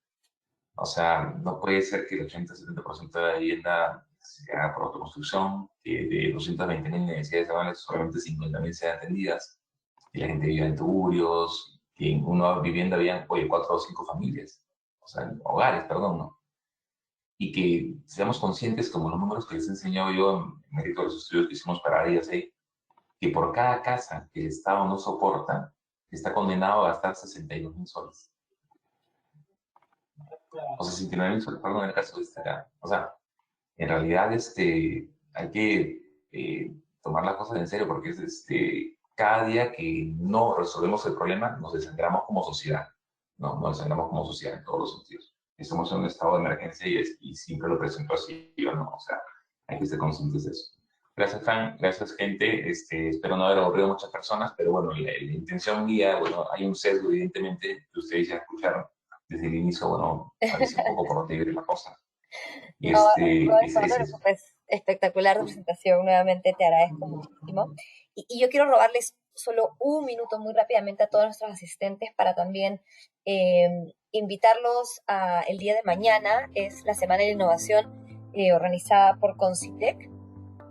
O sea, no puede ser que el 80-70% de la vivienda se haga por autoconstrucción, que de 220.000 necesidades anuales, solamente 50.000 sean atendidas, y la gente vive en tuburios, que en una vivienda habían, oye, 4 o 5 familias, o sea, hogares, perdón, ¿no? Y que seamos conscientes, como los números que les he enseñado yo en mérito de los estudios que hicimos para IAC, que por cada casa que el Estado no soporta, está condenado a gastar 62.000 soles. O 69.000 soles, perdón, en el caso de este acá. O sea, en realidad hay que tomar las cosas en serio porque es cada día que no resolvemos el problema nos desangramos como sociedad, ¿no? Nos desangramos como sociedad en todos los sentidos. Estamos en un estado de emergencia y siempre lo presento así, ¿no? O sea, hay que estar conscientes de eso. Gracias, Fran. Gracias, gente. Espero no haber aburrido a muchas personas, pero bueno, la intención guía, bueno, hay un sesgo, evidentemente, que ustedes ya escucharon desde el inicio, bueno, avisé un poco por dónde viene la cosa. No, Y Rodolfo, no te es eso. preocupes. Espectacular tu presentación, nuevamente te agradezco muchísimo. Y yo quiero robarles solo un minuto muy rápidamente a todos nuestros asistentes para también invitarlos a el día de mañana, es la Semana de Innovación organizada por Concitec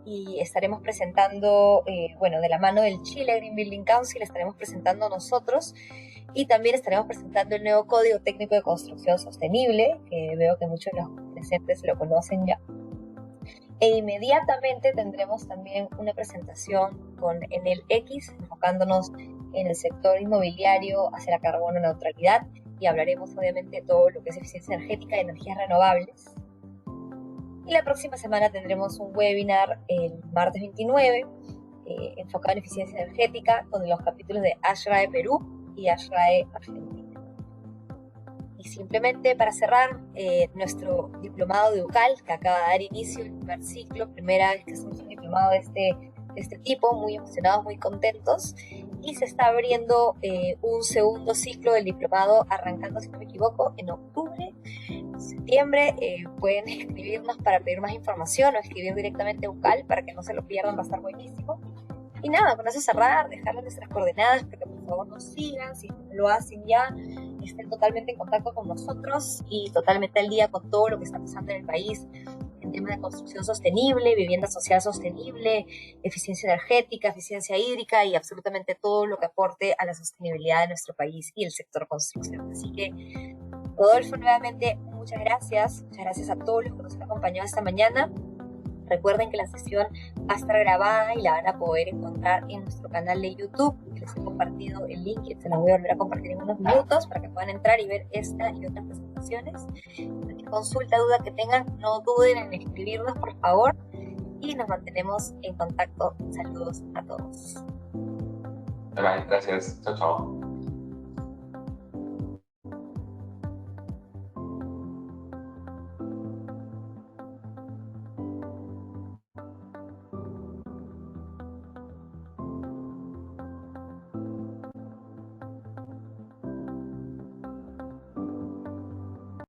y estaremos presentando, bueno, de la mano del Chile Green Building Council, estaremos presentando nosotros y también estaremos presentando el nuevo Código Técnico de Construcción Sostenible, que veo que muchos de los presentes lo conocen ya. E inmediatamente tendremos también una presentación con Enel X, enfocándonos en el sector inmobiliario hacia la carbono neutralidad y hablaremos obviamente de todo lo que es eficiencia energética y energías renovables. Y la próxima semana tendremos un webinar el martes 29, enfocado en eficiencia energética, con los capítulos de ASHRAE Perú y ASHRAE Argentina. Y simplemente para cerrar, nuestro diplomado de UCAL, que acaba de dar inicio el primer ciclo, primera vez que hacemos un diplomado de este tipo, muy emocionados, muy contentos, y se está abriendo un segundo ciclo del diplomado, arrancando, si no me equivoco, en octubre, septiembre. Pueden escribirnos para pedir más información o escribir directamente a UCAL para que no se lo pierdan, va a estar buenísimo. Y nada, con eso cerrar, dejarles nuestras coordenadas para que por favor nos sigan, si no lo hacen ya, estén totalmente en contacto con nosotros y totalmente al día con todo lo que está pasando en el país en temas de construcción sostenible, vivienda social sostenible, eficiencia energética, eficiencia hídrica y absolutamente todo lo que aporte a la sostenibilidad de nuestro país y el sector construcción. Así que, Rodolfo, nuevamente, muchas gracias a todos los que nos han acompañado esta mañana. Recuerden que la sesión va a estar grabada y la van a poder encontrar en nuestro canal de YouTube. Les he compartido el link y se los voy a volver a compartir en unos minutos para que puedan entrar y ver esta y otras presentaciones. Cualquier consulta, duda que tengan, no duden en escribirnos, por favor, y nos mantenemos en contacto. Saludos a todos. Bye, gracias. Chao, chao.